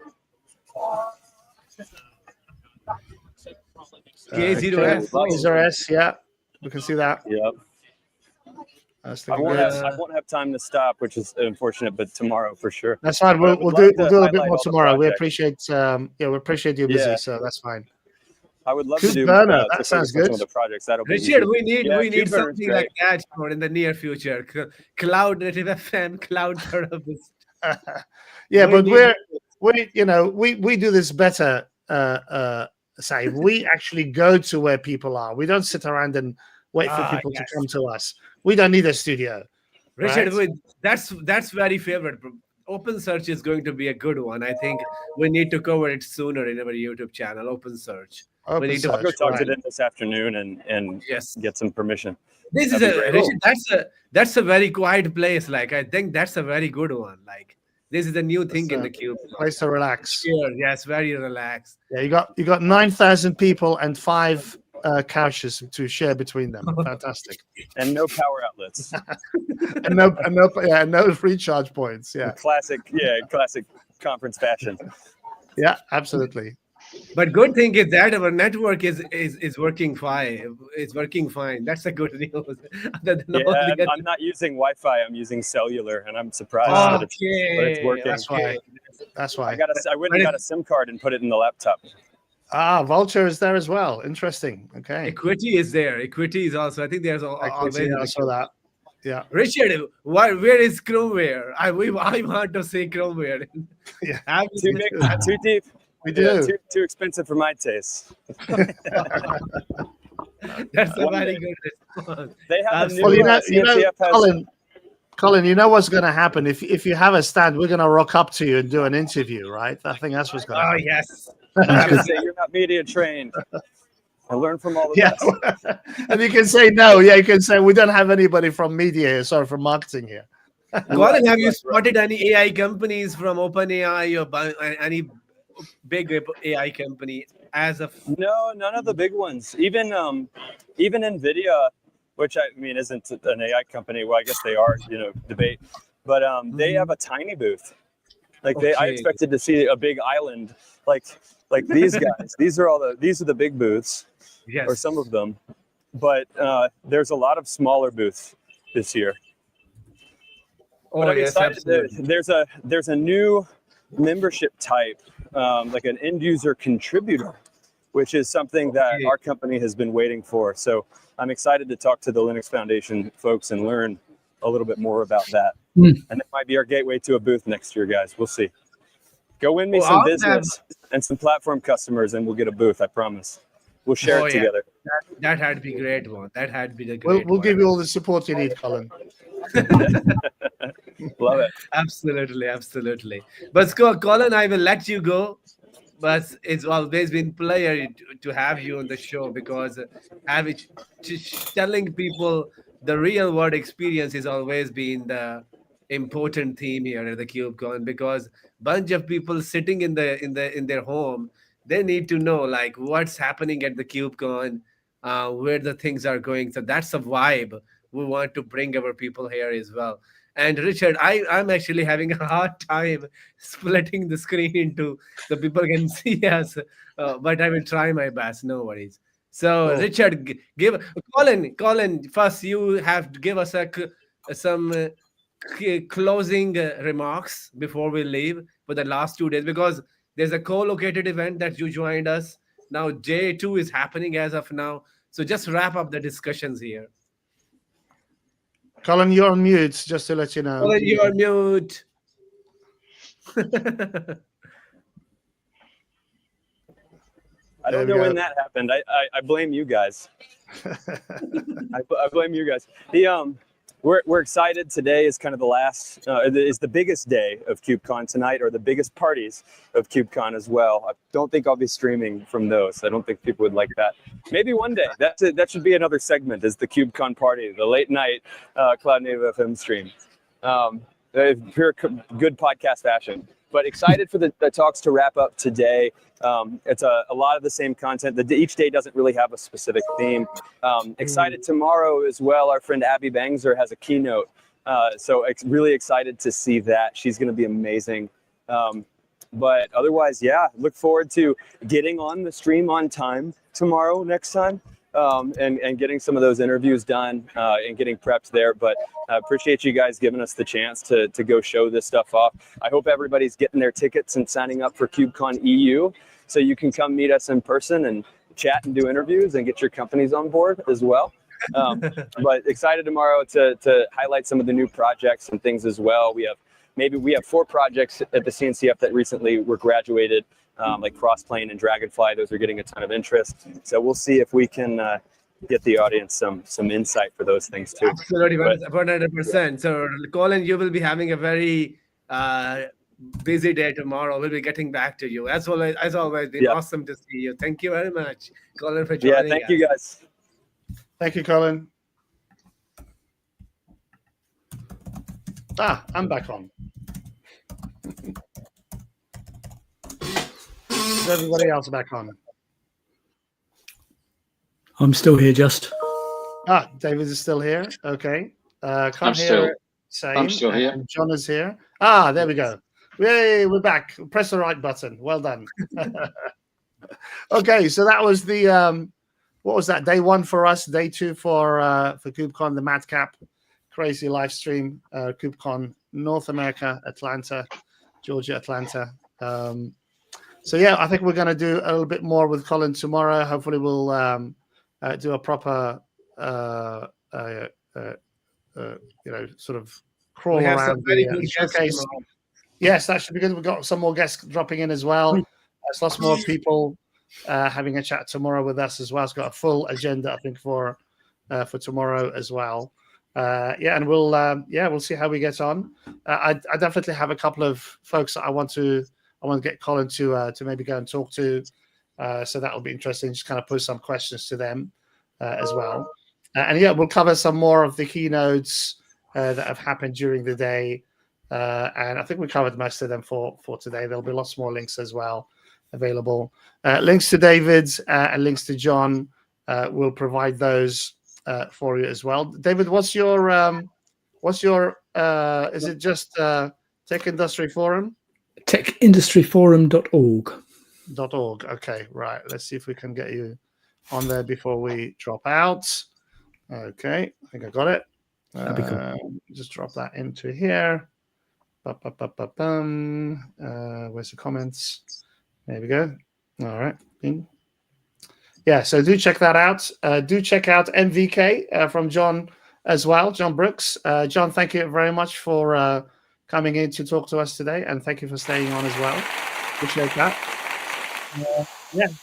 K0S. K0S, yeah, we can see that. Yep. That's I looking won't, good. have, I won't have time to stop, which is unfortunate, but tomorrow for sure. That's fine. But I We'll would do love to a bit highlight more all the tomorrow. We projects. appreciate we appreciate you busy, Yeah. so that's fine. I would love to do Burner, to that sounds focus on some good. of the projects. That'll be Richard, easy. we need KubeCon's something great. like that in the near future. Cloud Native FM, Cloud Therapist. Yeah, We but need- we do this better. Say we actually go to where people are. We don't sit around and wait for people to come to us. We don't need a studio. Richard, right? that's very favorite. Open search is going to be a good one. I think we need to cover it sooner in our YouTube channel. Open search. Open need to- I'll go search, talk to right. them this afternoon and Yes. get some permission. This is That'd be great. Richard, that's a very quiet place. Like I think that's a very good one. Like this is a new thing in the cube. Place to relax. Sure, yes, very relaxed. Yeah, you got 9,000 people and 5 couches to share between them. Fantastic. And no power outlets. and no free charge points. Yeah, Classic conference fashion. yeah, absolutely. But good thing is that our network is working fine. It's working fine. That's a good news. Other than all the Yeah, other- I'm not using Wi-Fi. I'm using cellular, and I'm surprised that it's working. That's why. That's why. I went and got a SIM card and put it in the laptop. Vulture is there as well. Interesting. Okay. Equity is there. Equity is also. I think there's always. I saw that. Yeah. Richard, where is Chromeware? I want to say Chromeware. Yeah. Too big, too deep. We do. Yeah, too expensive for my taste. That's a One very day. good response. They have a new Well, CNCF has. Colin, you know what's going to happen if you have a stand, we're going to rock up to you and do an interview, right? I think that's what's going to Oh happen. yes. I would say you're not media trained. I learned from all the best. And you can say no. Yeah, you can say we don't have anybody from media here. Sorry, from marketing here. Colin, have you spotted any AI companies from OpenAI or any big AI company as of? No, none of the big ones. Even NVIDIA, which I mean isn't an AI company. Well, I guess they are. Debate. But they have a tiny booth. I Okay. expected to see a big island like these guys. these are the big booths, Yes. or some of them. But there's a lot of smaller booths this year. But I'm excited that there's a new membership type, like an end user contributor, which is something that our company has been waiting for. So I'm excited to talk to the Linux Foundation folks and learn a little bit more about that. And that might be our gateway to a booth next year, guys. We'll see. Go win me some business and some platform customers, and we'll get a booth. I promise. We'll share it together. That had to be great one. That had to be the great We'll one. give you all the support you need, Colin. Love it. Absolutely. But Colin, I will let you go. But it's always been pleasure to have you on the show, because telling people the real world experience has always been the important theme here at the KubeCon, because bunch of people sitting in their home, they need to know like what's happening at the KubeCon, where the things are going. So that's a vibe we want to bring our people here as well. And Richard, I'm actually having a hard time splitting the screen into so people can see us, but I will try my best. No worries. So Richard, give Colin. First, you have to give us some closing remarks before we leave for the last 2 days, because there's a co-located event that you joined us. Now J2 is happening as of now. So just wrap up the discussions here. Colin, you're on mute, just to let you know. Colin, you're on mute. I don't know when that happened. I blame you guys. I blame you guys. We're excited. Today is kind of the last, is the biggest day of KubeCon tonight, or the biggest parties of KubeCon as well. I don't think I'll be streaming from those. I don't think people would like that. Maybe one day. That should be another segment, is the KubeCon party, the late night Cloud Native FM stream. Pure good podcast fashion. But excited for the talks to wrap up today. It's a lot of the same content. Each day doesn't really have a specific theme. Excited tomorrow as well. Our friend Abby Bangzer has a keynote. So really excited to see that. She's going to be amazing. But otherwise, yeah, look forward to getting on the stream on time, tomorrow next time. And getting some of those interviews done and getting prepped there. But I appreciate you guys giving us the chance to go show this stuff off. I hope everybody's getting their tickets and signing up for KubeCon EU so you can come meet us in person and chat and do interviews and get your companies on board as well. But excited tomorrow to highlight some of the new projects and things as well. We have 4 projects at the CNCF that recently were graduated. Like Crossplane and Dragonfly, those are getting a ton of interest. So we'll see if we can get the audience some insight for those things too. Absolutely, 100%. So Colin, you will be having a very busy day tomorrow. We'll be getting back to you. As always, been awesome to see you. Thank you very much, Colin, for joining us. Thank you guys. Thank you, Colin. I'm back on. Is everybody else back on? I'm still here, just. David is still here. Okay. I'm still here. And John is here. There we go. Yay, we're back. Press the right button. Well done. Okay, so that was the what was that? Day 1 for us, day 2 for KubeCon, the Madcap crazy live stream, KubeCon North America, Atlanta, Georgia, Atlanta. So yeah, I think we're going to do a little bit more with Colin tomorrow. Hopefully, we'll do a proper, sort of crawl around the showcase. Yes, that should be good. We've got some more guests dropping in as well. There's lots more people having a chat tomorrow with us as well. It's got a full agenda, I think, for tomorrow as well. And we'll see how we get on. I definitely have a couple of folks that I want to get Colin to maybe go and talk to. So that'll be interesting. Just kind of pose some questions to them as well. We'll cover some more of the keynotes that have happened during the day. And I think we covered most of them for today. There'll be lots more links as well available. Links to David's and links to John. We'll provide those for you as well. David, what's your is it just Tech Industry Forum? techindustryforum.org. Okay, right. Let's see if we can get you on there before we drop out. Okay, I think I got it. That'd be cool. Just drop that into here. Where's the comments? There we go. All right. Bing. Yeah, so do check that out. Do check out MVK from John as well, John Brooks. John, thank you very much for coming in to talk to us today, and thank you for staying on as well. Appreciate that.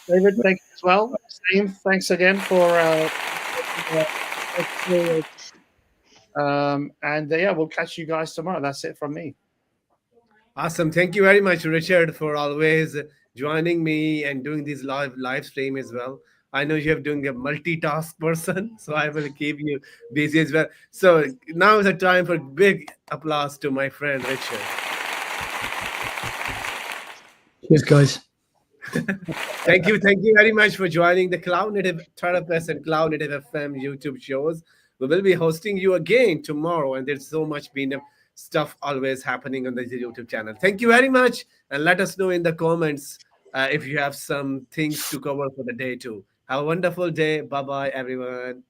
David, thank you as well. Same, thanks again for we'll catch you guys tomorrow. That's it from me. Awesome. Thank you very much, Richard, for always joining me and doing this live stream as well. I know you have doing a multitask person, so I will keep you busy as well. So now is the time for big applause to my friend Richard. Cheers, guys. Thank you very much for joining the Cloud Native Therapist and Cloud Native FM YouTube shows. We will be hosting you again tomorrow, and there's so much stuff always happening on the YouTube channel. Thank you very much, and let us know in the comments if you have some things to cover for the day too. Have a wonderful day. Bye-bye, everyone.